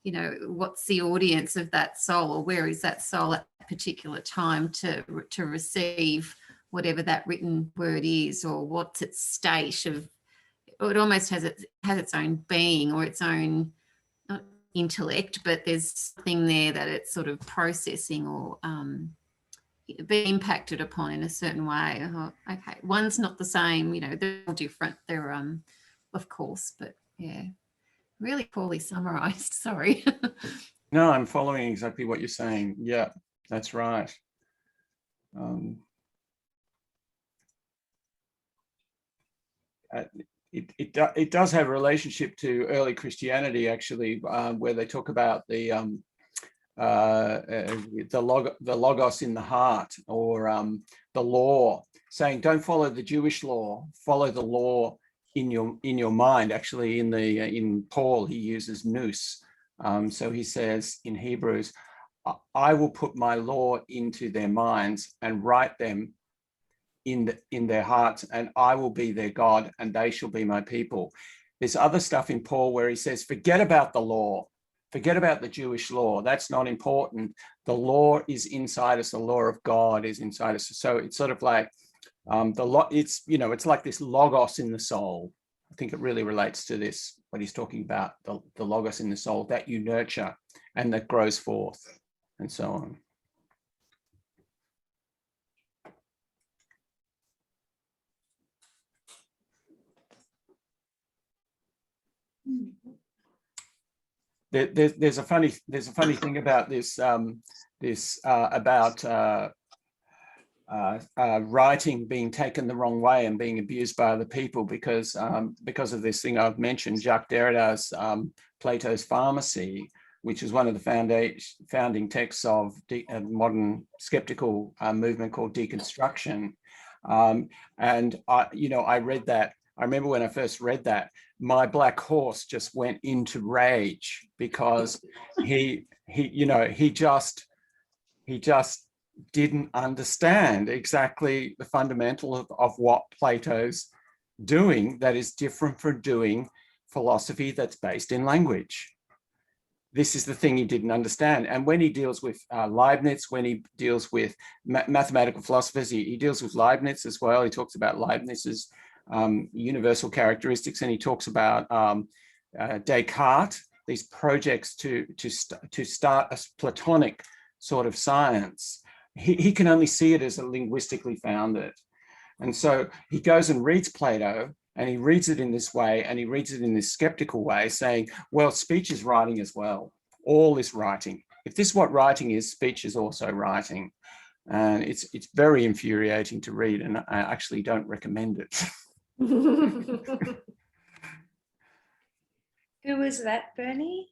you know, what's the audience of that soul, or where is that soul at a particular time to receive whatever that written word is, or what's its state of. It almost has its own being or its own, not intellect, but there's something there that it's sort of processing or being impacted upon in a certain way. Okay, one's not the same, you know, they're all different. They're of course, but yeah, really poorly summarised. Sorry. No, I'm following exactly what you're saying. Yeah, that's right. It does have a relationship to early Christianity, actually, where they talk about the logos in the heart, or the law, saying don't follow the Jewish law, follow the law in your mind. Actually, in Paul, he uses nous. So he says in Hebrews, I will put my law into their minds and write them in their hearts, and I will be their God and they shall be my people. There's other stuff in Paul where he says, forget about the law, forget about the Jewish law. That's not important. The law is inside us. The law of God is inside us. So it's sort of like it's, you know, it's like this logos in the soul. I think it really relates to this, what he's talking about, the logos in the soul that you nurture and that grows forth and so on. There's a funny thing about this about writing being taken the wrong way and being abused by other people because of this thing I've mentioned, Jacques Derrida's Plato's Pharmacy, which is one of the founding texts of a modern skeptical movement called deconstruction. And I read that. I remember when I first read that, my black horse just went into rage because he just didn't understand exactly the fundamental of what Plato's doing that is different from doing philosophy that's based in language. This is the thing he didn't understand. And when he deals with Leibniz, when he deals with mathematical philosophers, he deals with Leibniz as well. He talks about Leibniz's universal characteristics, and he talks about Descartes, these projects to start a Platonic sort of science. He can only see it as a linguistically founded. And so he goes and reads Plato, and he reads it in this way, and he reads it in this skeptical way, saying, well, speech is writing as well. All is writing. If this is what writing is, speech is also writing. And it's very infuriating to read, and I actually don't recommend it. Who was that, Bernie?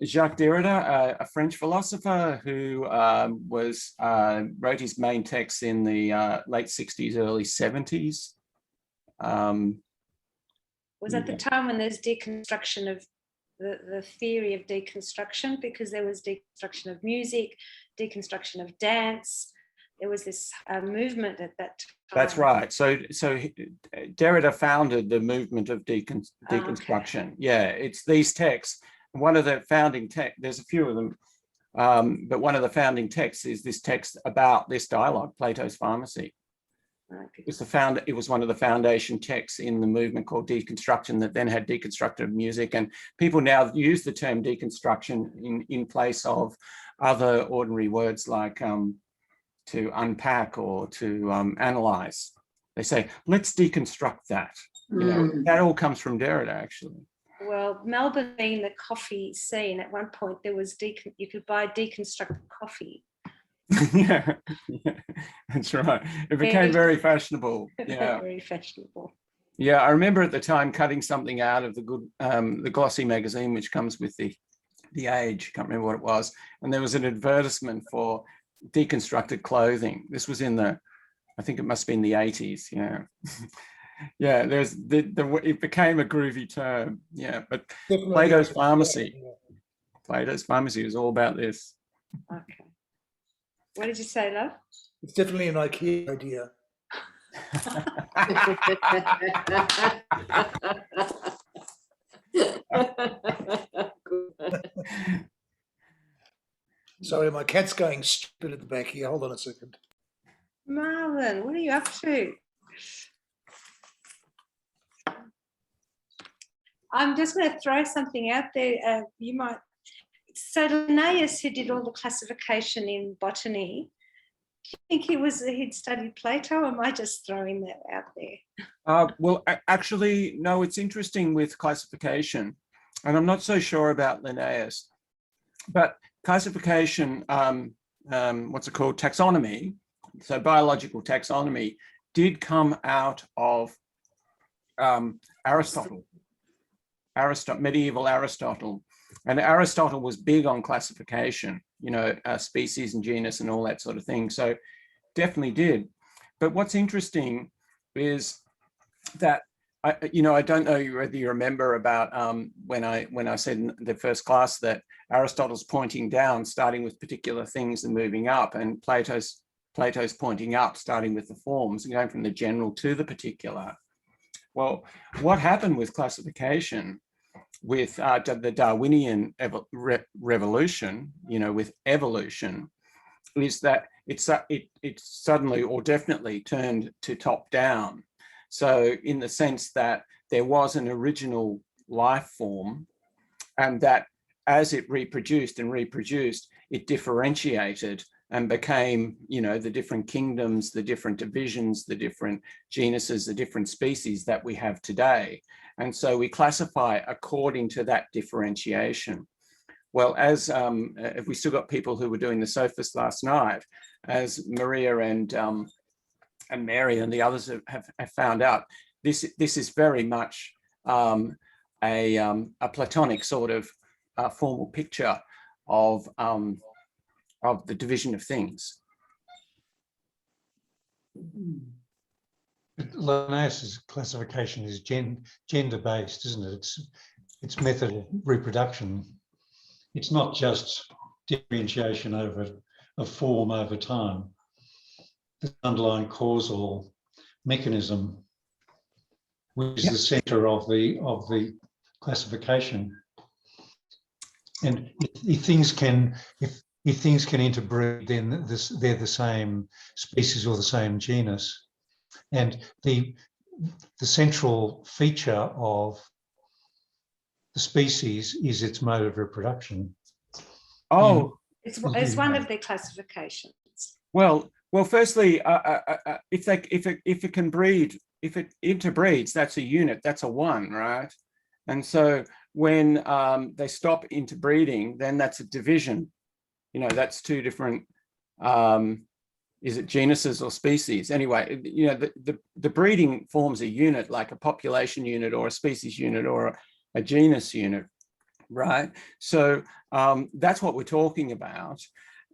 Jacques Derrida, a French philosopher who wrote his main texts in the late 60s, early 70s. Was that the time when there's deconstruction of the theory of deconstruction, because there was deconstruction of music, deconstruction of dance. There was this movement at that time. That's right. So Derrida founded the movement of deconstruction. Okay. Yeah, it's these texts. One of the founding texts, there's a few of them, but one of the founding texts is this text about this dialogue, Plato's Pharmacy. Okay. It was one of the foundation texts in the movement called deconstruction that then had deconstructive music, and people now use the term deconstruction in place of other ordinary words like to unpack or to analyze. They say, let's deconstruct that. You know, that all comes from Derrida, actually. Well, Melbourne being the coffee scene, at one point there was you could buy deconstructed coffee. Yeah, that's right. It became very fashionable. Yeah, very fashionable. Yeah, I remember at the time cutting something out of the glossy magazine which comes with the Age. Can't remember what it was, and there was an advertisement for deconstructed clothing. This was in I think it must have been the 80s. Yeah. Yeah, there's it became a groovy term. Yeah, but definitely. Plato's Pharmacy was all about this. Okay. What did you say, love? It's definitely an IKEA idea. Sorry, my cat's going stupid at the back here. Hold on a second. Marlon, what are you up to? I'm just going to throw something out there. You might. So Linnaeus, who did all the classification in botany, do you think he'd studied Plato, or am I just throwing that out there? Well, actually, no, it's interesting with classification, and I'm not so sure about Linnaeus, but classification, what's it called, taxonomy, so biological taxonomy, did come out of Aristotle, medieval Aristotle. And Aristotle was big on classification, you know, species and genus and all that sort of thing. So definitely did. But what's interesting is that, I don't know whether you remember about when I said in the first class that Aristotle's pointing down, starting with particular things and moving up, and Plato's pointing up, starting with the forms and going from the general to the particular. Well, what happened with classification, with the Darwinian revolution, with evolution, is that it suddenly or definitely turned to top down. So in the sense that there was an original life form, and that as it reproduced, it differentiated and became, the different kingdoms, the different divisions, the different genuses, the different species that we have today. And so we classify according to that differentiation. Well, as if we still got people who were doing the sophist last night, as Maria and Mary and the others have found out, this is very much a Platonic sort of formal picture of the division of things. Linnaeus's classification is gender-based, isn't it? It's method of reproduction. It's not just differentiation over a form over time. The underlying causal mechanism which is the center of the classification. And if things can interbreed, then they're the same species or the same genus. And the central feature of the species is its mode of reproduction. Oh, It's one of their classifications. well, firstly, if it can breed, if it interbreeds, that's a unit, that's a one, right? And so when they stop interbreeding, then that's a division. You know, that's two different, is it genuses or species? Anyway, you know, the breeding forms a unit, like a population unit or a species unit or a genus unit, right? So that's what we're talking about.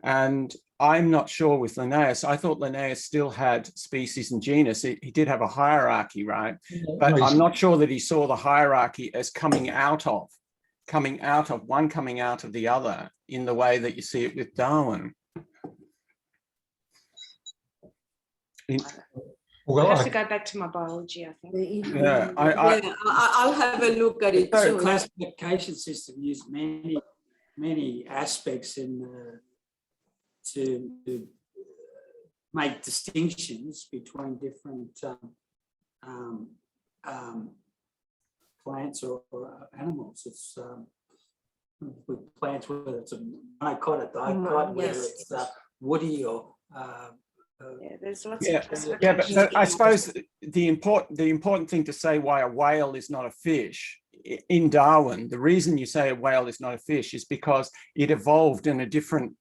And I'm not sure with Linnaeus. I thought Linnaeus still had species and genus. He did have a hierarchy, right? But I'm not sure that he saw the hierarchy as coming out of one coming out of the other in the way that you see it with Darwin. Well, I have to go back to my biology, I think. Yeah, I'll have a look at it The too. classification system used many aspects to make distinctions between different plants or animals. It's with plants, whether it's a monocot, a dicot, whether it's woody or there's lots of classifications. Yeah, but I suppose the important thing to say why a whale is not a fish in Darwin, the reason you say a whale is not a fish is because it evolved in a different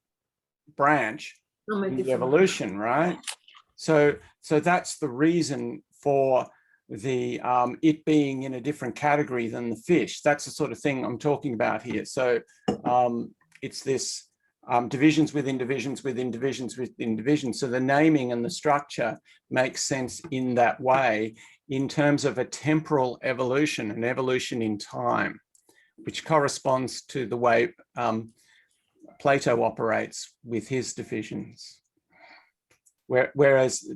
branch in the evolution, right? So that's the reason for the it being in a different category than the fish. That's the sort of thing I'm talking about here. So it's this divisions within divisions within divisions within divisions. So the naming and the structure makes sense in that way in terms of a temporal evolution, an evolution in time, which corresponds to the way Plato operates with his divisions. Whereas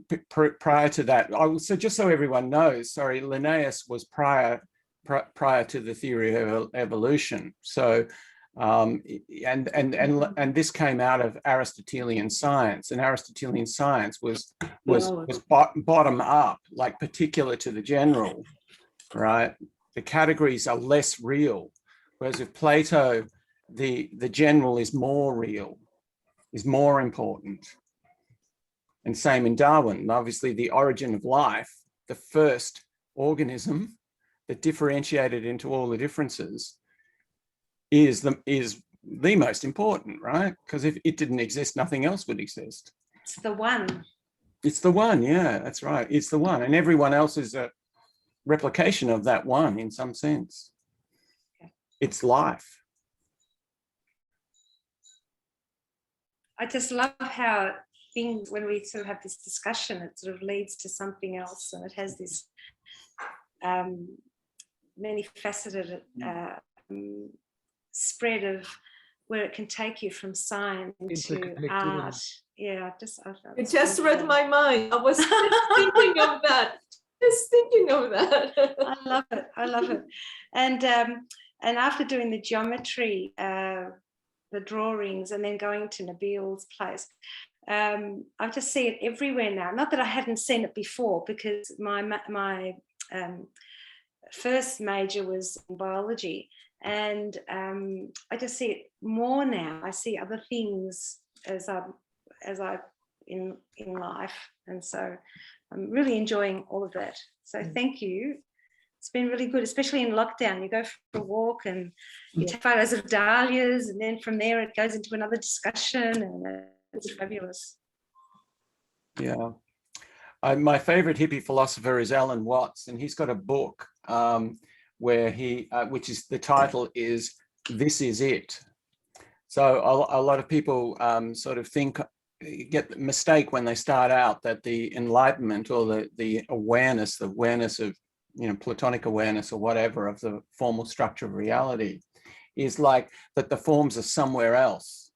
prior to that, so just so everyone knows, sorry, Linnaeus was prior to the theory of evolution. So, and this came out of Aristotelian science, and Aristotelian science was bottom up, like particular to the general, right? The categories are less real, whereas with Plato, the general is more real, is more important. And same in Darwin. Obviously, the origin of life, the first organism that differentiated into all the differences, is the most important, right? Because if it didn't exist, nothing else would exist. It's the one. It's the one, yeah, that's right. It's the one. And everyone else is a replication of that one in some sense. Okay. It's life. I just love how things, when we sort of have this discussion, it sort of leads to something else, and it has this many-faceted spread of where it can take you from science to art. Yeah, you just read my mind. I was thinking of that. Just thinking of that. I love it. I love it. And after doing the geometry, the drawings, and then going to Nabil's place, I just see it everywhere now. Not that I hadn't seen it before, because my first major was in biology, and I just see it more now. I see other things as I in life, and so I'm really enjoying all of that. So thank you. It's been really good, especially in lockdown. You go for a walk and you take photos of dahlias, and then from there it goes into another discussion, and it's fabulous. Yeah. My favorite hippie philosopher is Alan Watts, and he's got a book where which is, the title is "This Is It." So a lot of people sort of get the mistake when they start out that the enlightenment or the awareness of, Platonic awareness or whatever of the formal structure of reality is like that the forms are somewhere else,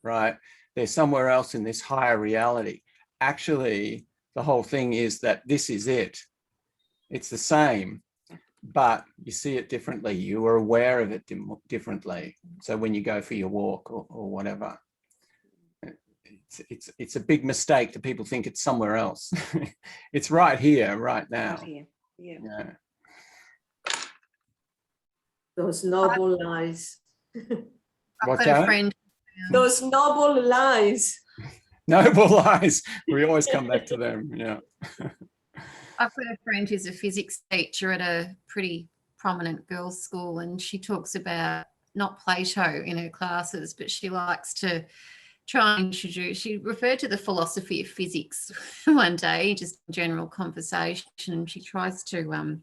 right? They're somewhere else in this higher reality. Actually, the whole thing is that this is it. It's the same, but you see it differently. You are aware of it differently. So when you go for your walk or whatever, it's a big mistake that people think it's somewhere else. It's right here, right now. Right here. Yeah. Yeah. Those noble lies. What's I've got a that? friend. Those noble lies. Noble lies. We always come back to them. Yeah. I've got a friend who's a physics teacher at a pretty prominent girls' school, and she talks about not Plato in her classes, but she likes to try and introduce, she referred to the philosophy of physics one day, just general conversation, and she tries to,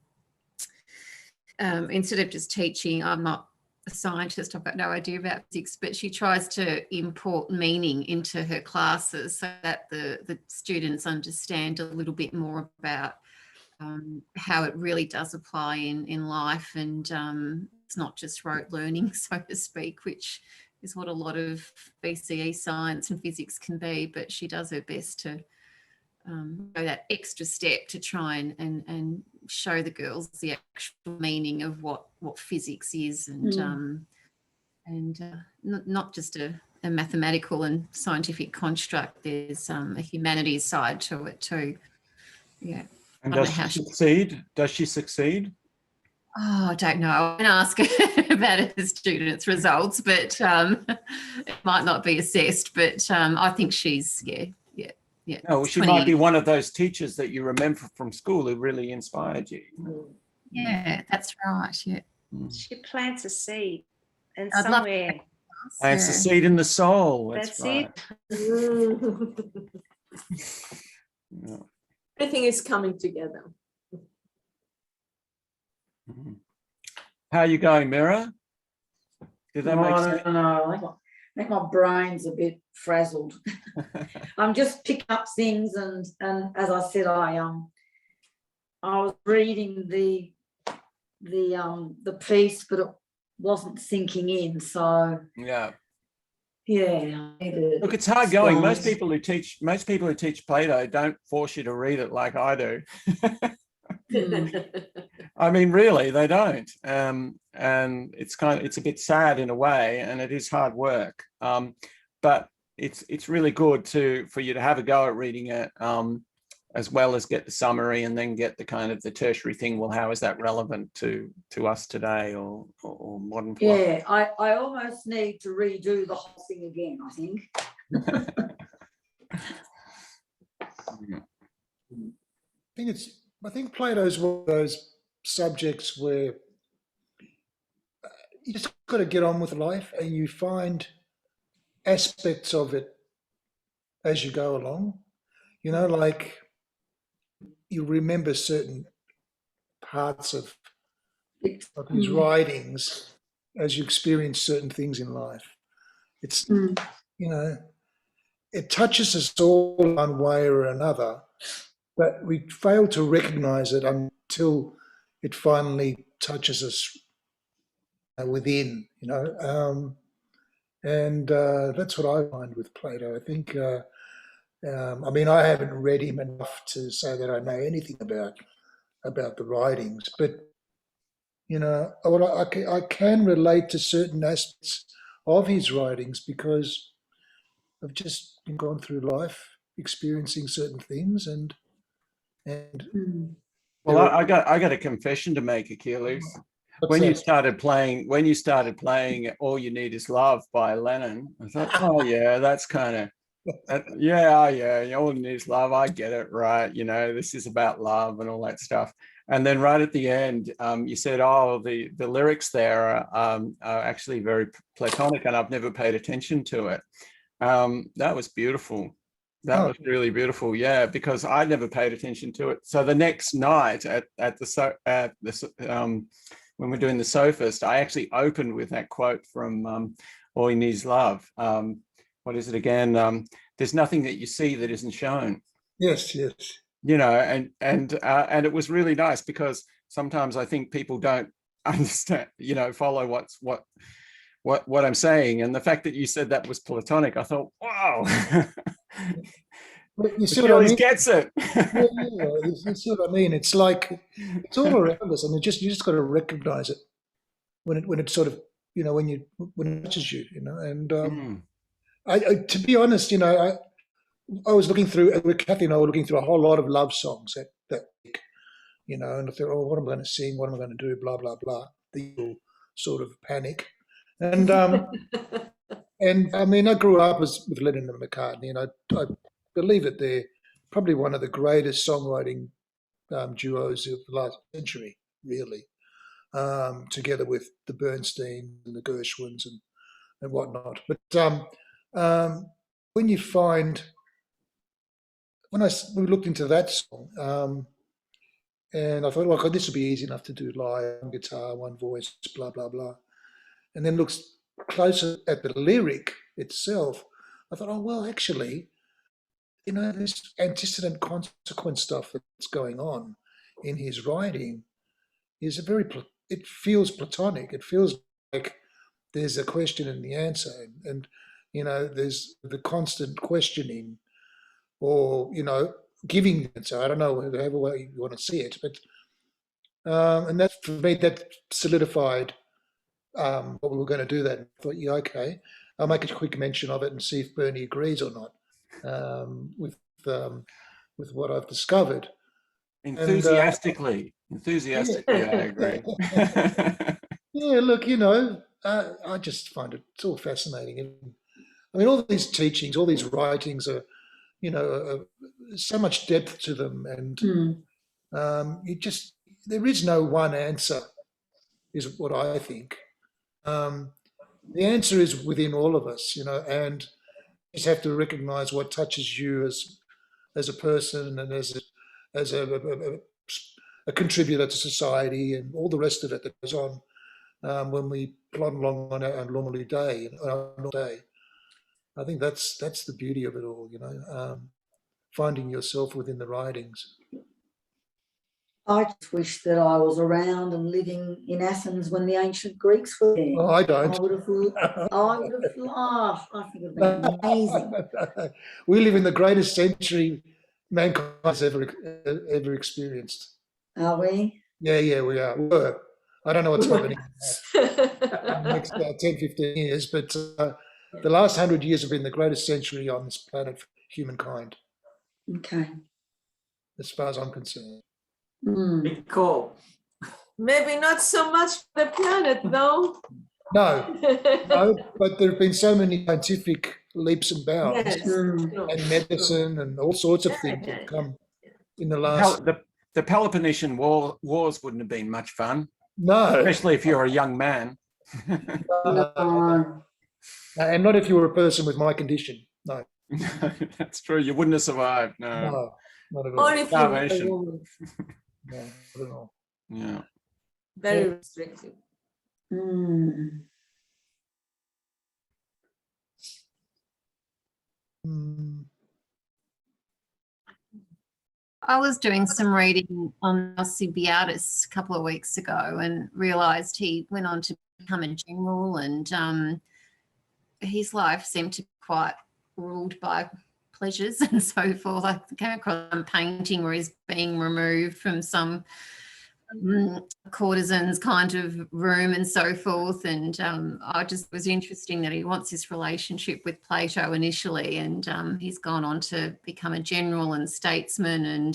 instead of just teaching, I'm not a scientist, I've got no idea about physics, but she tries to import meaning into her classes so that the students understand a little bit more about how it really does apply in life, and it's not just rote learning, so to speak, which is what a lot of BCE science and physics can be, but she does her best to go that extra step to try and show the girls the actual meaning of what physics is, and not just a mathematical and scientific construct. There's a humanities side to it too. Yeah. And does she succeed? Does she succeed? Oh, I don't know. I can ask her about her students' results, but it might not be assessed. But I think she's, yeah. No, she might be one of those teachers that you remember from school who really inspired you. Yeah, that's right. Yeah. She plants a seed, and I'd love somewhere. Plants a seed in the soul. That's right. it. Yeah. Everything is coming together. How are you going, Mira? Did that make sense? I think my brain's a bit frazzled. I'm just picking up things, and as I said, I was reading the piece, but it wasn't sinking in. So yeah. Look, it's hard going. Most people who teach Plato don't force you to read it like I do. I mean, really, they don't. And it's a bit sad in a way, and it is hard work. But it's really good for you to have a go at reading it, as well as get the summary and then get the kind of the tertiary thing. Well, how is that relevant to us today or modern philosophy? Yeah, I almost need to redo the whole thing again, I think. I think Plato's one of those subjects where you just got to get on with life, and you find aspects of it as you go along. You know, like you remember certain parts of his writings as you experience certain things in life. It's, you know, it touches us all one way or another, but we fail to recognize it until it finally touches us within, you know. And that's what I find with Plato. I think, I mean, I haven't read him enough to say that I know anything about the writings, but, you know, I can relate to certain aspects of his writings because I've just gone through life experiencing certain things, and well, I got a confession to make, Achilles. When you started playing All You Need Is Love by Lennon, I thought, oh yeah, that's kind of, yeah, All You Need Is Love, I get it, right? You know, this is about love and all that stuff. And then right at the end, you said, oh, the lyrics there are actually very Platonic, and I've never paid attention to it. That was beautiful. That was really beautiful, yeah, because I never paid attention to it. So the next night when we're doing the Sophist, I actually opened with that quote from All You Need Is Love. What is it again? There's nothing that you see that isn't shown. Yes. You know, and it was really nice because sometimes I think people don't understand, you know, follow what I'm saying. And the fact that you said that was Platonic, I thought, wow. You see what I Achilles mean? gets it. Yeah, you see what I mean? It's like it's all around us, and you just got to recognise it when it sort of when it touches you, And to be honest, I was looking through with Kathy and I were looking through a whole lot of love songs that week, and I thought, oh, what am I going to sing? What am I going to do? Blah blah blah. The usual sort of panic, and and I mean, I grew up with Lennon and McCartney, and I believe that they're probably one of the greatest songwriting duos of the last century, really, together with the Bernstein and the Gershwins and whatnot. But when you find, we looked into that song, and I thought, well, this would be easy enough to do live, one guitar, one voice, blah, blah, blah. And then looks closer at the lyric itself. I thought, oh, well, actually, this antecedent consequence stuff that's going on in his writing is it feels Platonic. It feels like there's a question and the answer, and there's the constant questioning, or giving the answer. I don't know, however way you want to see it, but and that for me that solidified what we were going to do. That I thought, yeah, okay, I'll make a quick mention of it and see if Bernie agrees or not with what I've discovered. Enthusiastically, I agree. Yeah, look, I just find it's all fascinating. And I mean, all these teachings, all these writings are, so much depth to them, and there is no one answer, is what I think. The answer is within all of us, and you just have to recognise what touches you as a person and as a contributor to society, and all the rest of it that goes on when we plod along on our normal day. I think that's the beauty of it all, finding yourself within the writings. I just wish that I was around and living in Athens when the ancient Greeks were there. Oh, I don't. I would have laughed. I think it would have been amazing. We live in the greatest century mankind has ever experienced. Are we? Yeah, we are. We were. I don't know what's happening in the next 10, 15 years, but the last 100 years have been the greatest century on this planet for humankind. Okay. As far as I'm concerned. Big call. Maybe not so much for the planet, though. No, but there have been so many scientific leaps and bounds, Yes, and medicine and all sorts of things that have come in the last. The Peloponnesian wars wouldn't have been much fun. No, especially if you're a young man. No. And not if you were a person with my condition. No. That's true. You wouldn't have survived. No, not at all. Or if you were a woman. No, not at all. Yeah. Very restrictive. I was doing some reading on Alcibiades a couple of weeks ago and realised he went on to become a general, and his life seemed to be quite ruled by pleasures and so forth. I came across some painting where he's being removed from some courtesan's kind of room and so forth, and I just was interesting that he wants this relationship with Plato initially, and he's gone on to become a general and statesman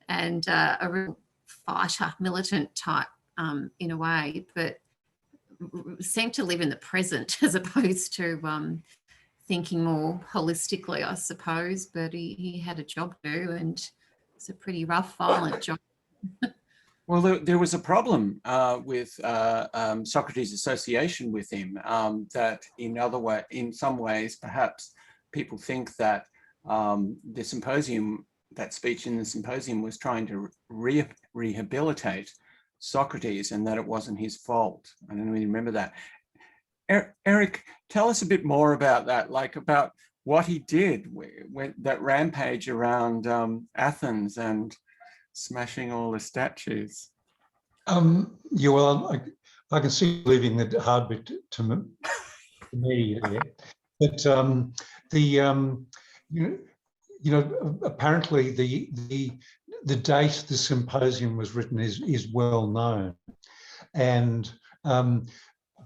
and a real fighter, militant type in a way, but seemed to live in the present as opposed to thinking more holistically, I suppose. But he had a job to do, and it's a pretty rough, violent job. Well, there was a problem with Socrates' association with him, that in some ways, perhaps people think that the symposium, that speech in the symposium was trying to rehabilitate Socrates, and that it wasn't his fault. I don't really remember that. Eric, tell us a bit more about that, like about what he did when that rampage around Athens and smashing all the statues. Yeah, well, I can see leaving the hard bit to me, yeah. But you know, apparently the date the symposium was written is well known, and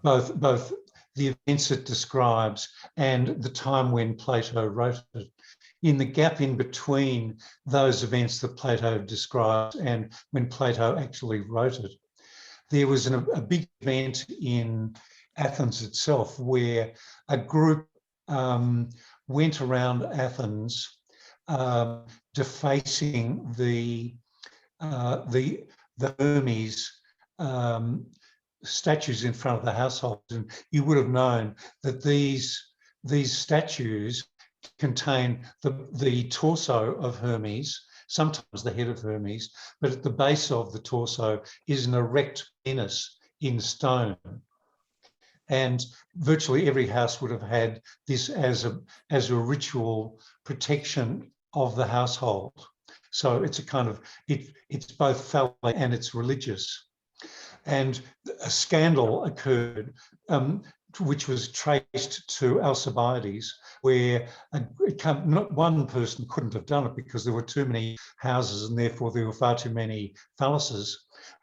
both the events it describes and the time when Plato wrote it. In the gap in between those events that Plato describes and when Plato actually wrote it, there was a big event in Athens itself where a group went around Athens defacing the Hermes statues in front of the household. And you would have known that these statues contain the torso of Hermes, sometimes the head of Hermes, but at the base of the torso is an erect penis in stone. And virtually every house would have had this as a ritual protection of the household. So it's a kind of, it's both phallic and it's religious. And a scandal occurred, which was traced to Alcibiades, where not one person couldn't have done it because there were too many houses and therefore there were far too many phalluses.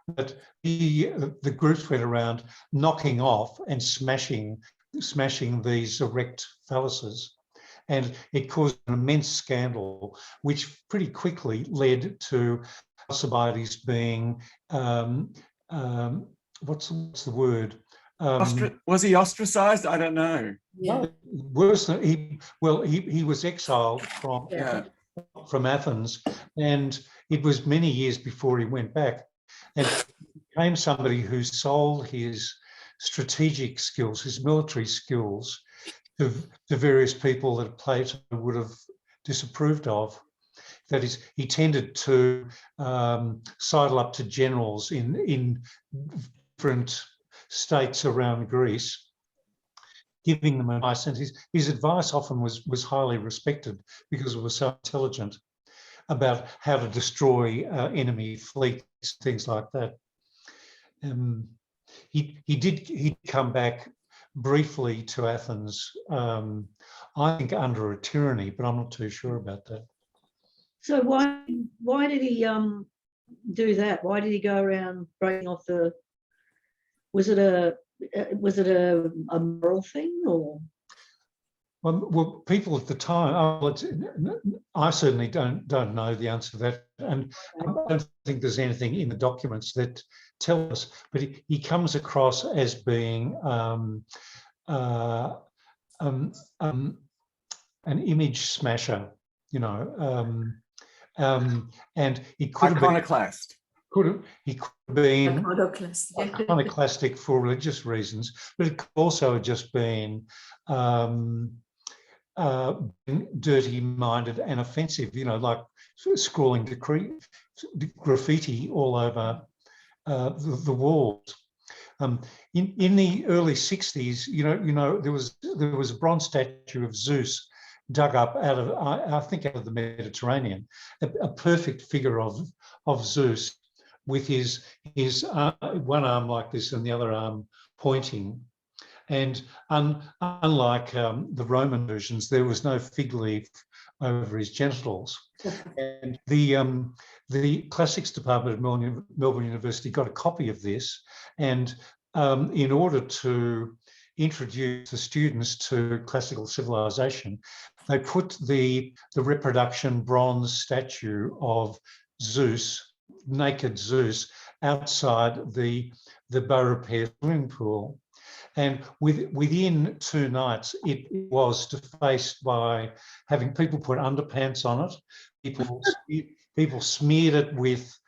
But the groups went around knocking off and smashing these erect phalluses. And it caused an immense scandal, which pretty quickly led to Alcibiades being, what's the word? Was he ostracized? I don't know. Yeah. Worse than he was exiled from Athens, and it was many years before he went back, and became somebody who sold his strategic skills, his military skills, to various people that Plato would have disapproved of. That is, he tended to sidle up to generals in different states around Greece, giving them advice, and his advice often was highly respected because it was so intelligent about how to destroy enemy fleets, things like that. He'd come back briefly to Athens, I think under a tyranny, but I'm not too sure about that. So why did he do that? Why did he go around breaking off the? Was it a moral thing or? Well, people at the time, I certainly don't know the answer to that, and I don't think there's anything in the documents that tell us. But he comes across as being an image smasher, you know, and he could have been Iconoclast. He could have been Iconoclastic. for religious reasons, but it could also have just been dirty-minded and offensive, you know, like scrawling graffiti all over the walls. In the early 60s, you know, there was a bronze statue of Zeus dug up out of, I think, out of the Mediterranean, a perfect figure of Zeus with his one arm like this and the other arm pointing. And unlike the Roman versions, there was no fig leaf over his genitals. And the classics department at Melbourne University got a copy of this, and in order to introduce the students to classical civilization, they put the reproduction bronze statue of Zeus, naked Zeus, outside the Beaurepaire swimming pool. And within 2 nights, it was defaced by having people put underpants on it. People smeared it with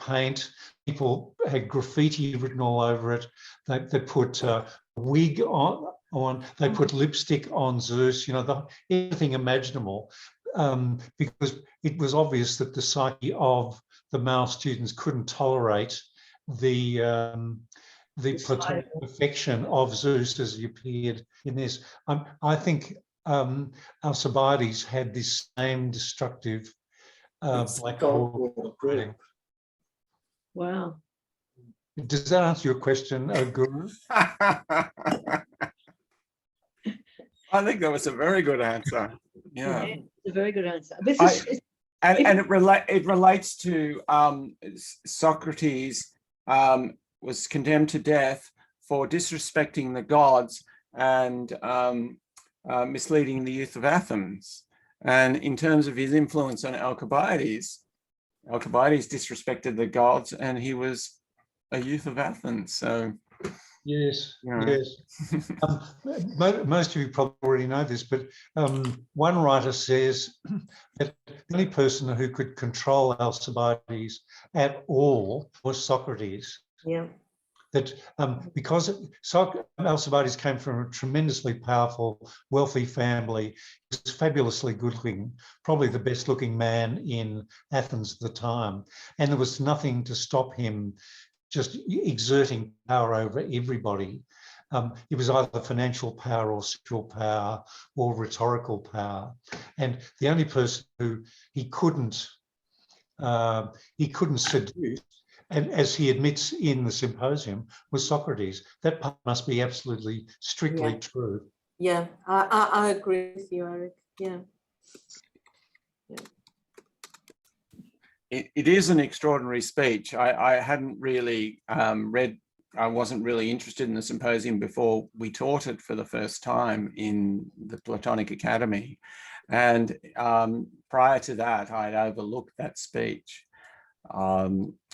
paint. People had graffiti written all over it. They put a wig on. They put lipstick on Zeus. You know, everything imaginable, because it was obvious that the psyche of the male students couldn't tolerate the Platonic perfection of Zeus as he appeared in this. I think Alcibiades had this same destructive blackboard grid. Wow. Does that answer your question, Guru? I think that was a very good answer. Yeah. It's a very good answer. This is, And it relates to Socrates was condemned to death for disrespecting the gods and misleading the youth of Athens. And in terms of his influence on Alcibiades disrespected the gods, and he was a youth of Athens. So yes, yeah. yes. Most of you probably already know this, but one writer says that the only person who could control Alcibiades at all was Socrates. Yeah. That because Alcibiades came from a tremendously powerful, wealthy family, he was fabulously good-looking, probably the best-looking man in Athens at the time, and there was nothing to stop him just exerting power over everybody. It was either financial power or sexual power or rhetorical power, and the only person who he couldn't seduce, and as he admits in the symposium, was Socrates. That part must be absolutely strictly true. Yeah, I agree with you, Eric. Yeah. It is an extraordinary speech. I hadn't really read, I wasn't really interested in the symposium before we taught it for the first time in the Platonic Academy. And prior to that, I'd overlooked that speech.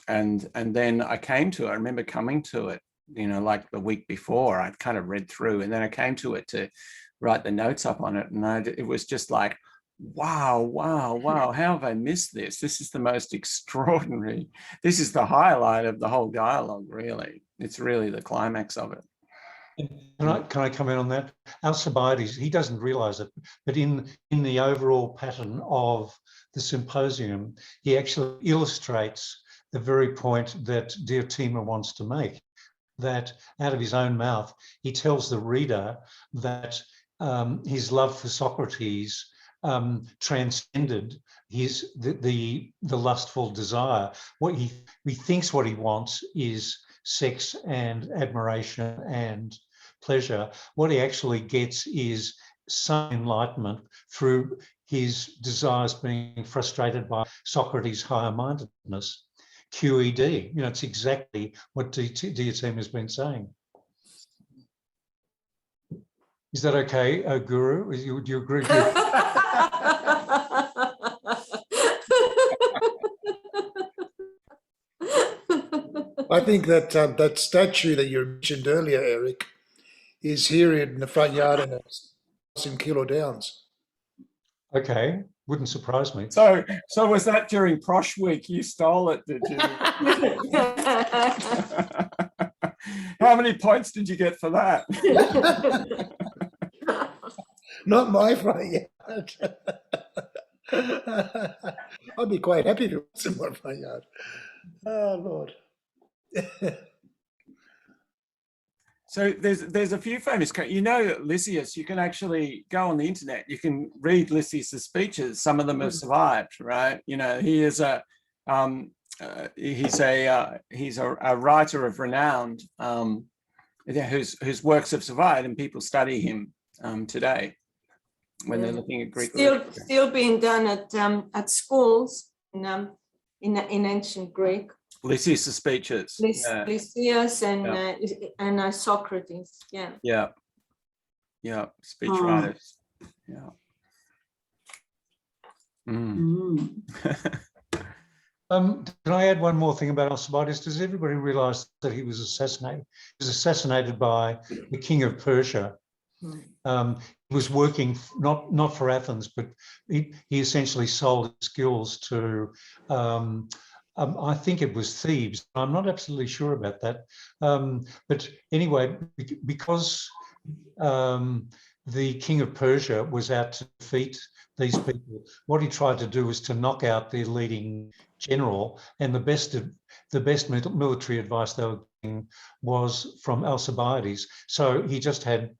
And then I came to it, I remember coming to it, you know, like the week before, I'd kind of read through, and then I came to it to write the notes up on it. And it was just like, wow, how have I missed this? This is the most extraordinary, this is the highlight of the whole dialogue, really. It's really the climax of it. Can I comment on that? Alcibiades, he doesn't realise it, but in the overall pattern of the symposium, he actually illustrates the very point that Diotima wants to make, that out of his own mouth, he tells the reader that his love for Socrates transcended the lustful desire. What he thinks what he wants is sex and admiration and pleasure. What he actually gets is some enlightenment through his desires being frustrated by Socrates' higher-mindedness. QED, you know, it's exactly what Diotima has been saying. Is that okay, Guru? Do you agree with I think that that statue that you mentioned earlier, Eric, is here in the front yard in Kilo Downs. Okay, wouldn't surprise me. So was that during Prosh Week? You stole it, did you? How many points did you get for that? Not my front yard. I'd be quite happy if it was in my front yard. Oh, Lord. So there's a few famous, you know, Lysias, you can actually go on the internet, you can read Lysias' speeches. Some of them have survived, right? You know, he is he's a writer of renown whose works have survived, and people study him today when they're looking at Greek literature. Still being done at schools in ancient Greek. Lysias' speeches. Lysias and Socrates. Yeah. Yeah. Speech writers. Yeah. Can I add one more thing about Alcibiades? Does everybody realise that he was assassinated? He was assassinated by the king of Persia. He was working not for Athens, but he essentially sold his skills to I think it was Thebes. I'm not absolutely sure about that. But anyway, because the king of Persia was out to defeat these people, what he tried to do was to knock out their leading general, and the best military advice they were getting was from Alcibiades. So he just had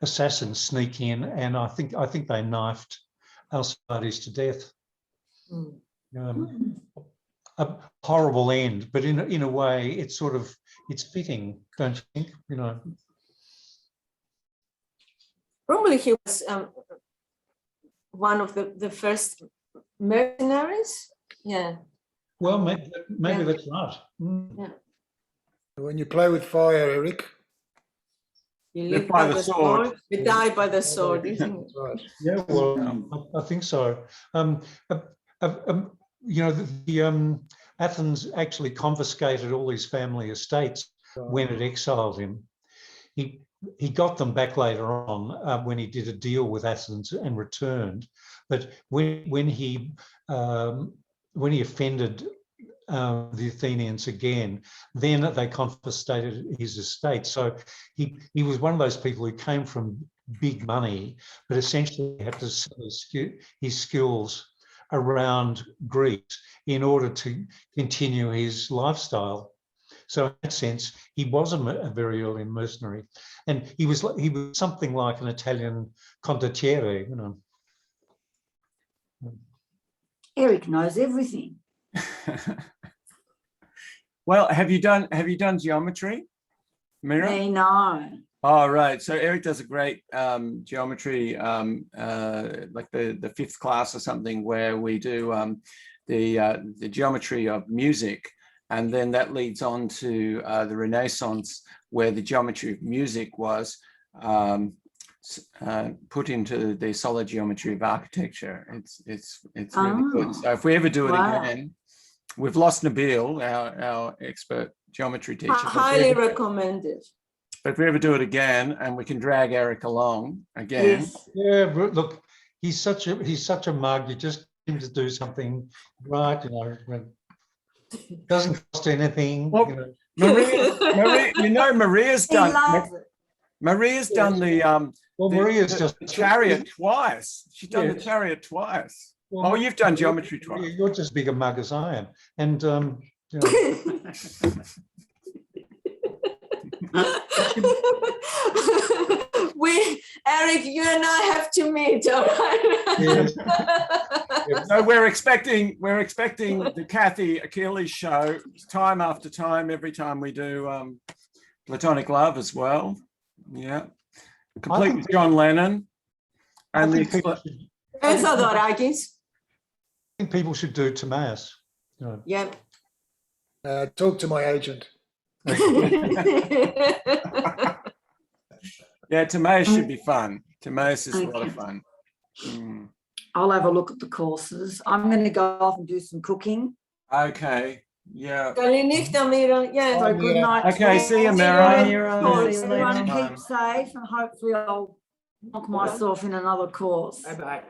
assassins sneak in, and I think they knifed Alcibiades to death. A horrible end, but in a way, it's fitting, don't you think? You know, probably he was one of the first mercenaries. Yeah. Well, maybe that's right. Yeah. When you play with fire, Eric, You live by the sword. You die by the sword, isn't it? right. Yeah, well, I think so. You know, Athens actually confiscated all his family estates when it exiled him. He got them back later on when he did a deal with Athens and returned. But when he offended the Athenians again, then they confiscated his estate. So he was one of those people who came from big money, but essentially had to sell his skills around Greece in order to continue his lifestyle. So in that sense, he was a very early mercenary, and he was something like an Italian condottiere, you know. Eric knows everything. Well, have you done geometry, Mira? Me, no. Oh, right. So Eric does a great geometry, like the 5th class or something, where we do the geometry of music, and then that leads on to the Renaissance, where the geometry of music was put into the solid geometry of architecture. It's really good. So if we ever do it again, we've lost Nabil, our expert geometry teacher. Highly recommended. But if we ever do it again, and we can drag Eric along again. Yes. Yeah, look, he's such a mug. You just need to do something right, you know. Doesn't cost anything. Well, you know. Maria, you know, Maria's He done. loves it. Maria's done the Maria's just chariot twice. She's done the chariot twice. Well, oh, you've done geometry twice. You're just as big a mug as I am, and you know. Eric, you and I have to meet, all right? Yes. So we're expecting the Kathy Achilles show time after time, every time we do Platonic Love as well. Yeah, complete with John Lennon. And I think people should do Timaeus. You know. Yeah. Talk to my agent. Yeah, Timaeus should be fun. Timaeus is a lot of fun. I'll have a look at the courses. I'm going to go off and do some cooking. Okay. Yeah. So good night. Okay, see you, Mira. Everyone keep safe, and hopefully I'll knock myself in another course. Bye-bye.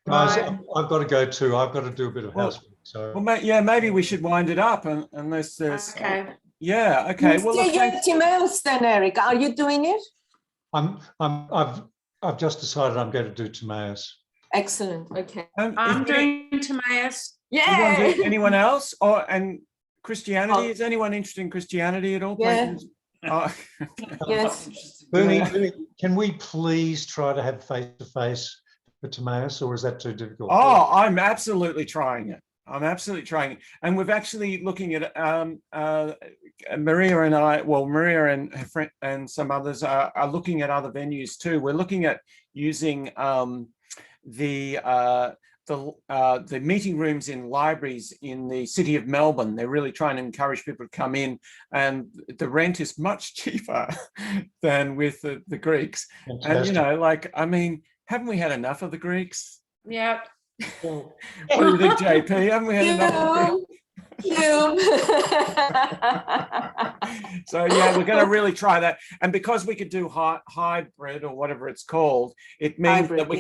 Guys, I've got to go too. I've got to do a bit of housework. So. Well, yeah, maybe we should wind it up, unless there's. Okay. Yeah. Okay. Well, Timaeus then, Eric. Are you doing it? I've just decided I'm going to do Timaeus. Excellent. Okay. I'm doing Timaeus. Yeah. Anyone else? And Christianity? Is anyone interested in Christianity at all? Yeah. Oh. Yes. Bernie, can we please try to have face-to-face for Timaeus, or is that too difficult? Oh, I'm absolutely trying it. And we're actually looking at Maria and I, well, Maria and her friend and some others are looking at other venues too. We're looking at using the meeting rooms in libraries in the city of Melbourne. They're really trying to encourage people to come in, and the rent is much cheaper than with the Greeks. Fantastic. And, you know, like, I mean, haven't we had enough of the Greeks? Yeah. What do you think, JP? Haven't we had enough of So yeah, we're going to really try that, and because we could do hybrid or whatever it's called, it means hybrid, that we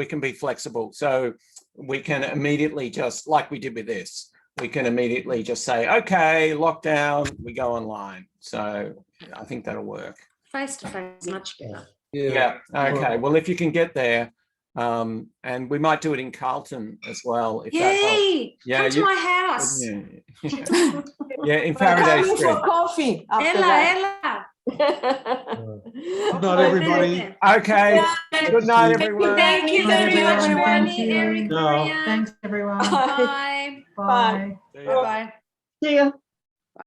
can be flexible. So we can immediately, just like we did with this, we can immediately just say, okay, lockdown, we go online. So I think that'll work. Face to face is much better. Yeah. Okay. Well, if you can get there. And we might do it in Carlton as well. If Yay! Come to my house. Yeah, in Faraday Street. For coffee. Ella. Good night, everybody. Okay. Good night, everyone. Thank you very much, Bernie, Eric, No. Maria. Thanks, everyone. Bye. Bye. Bye. Bye. See ya.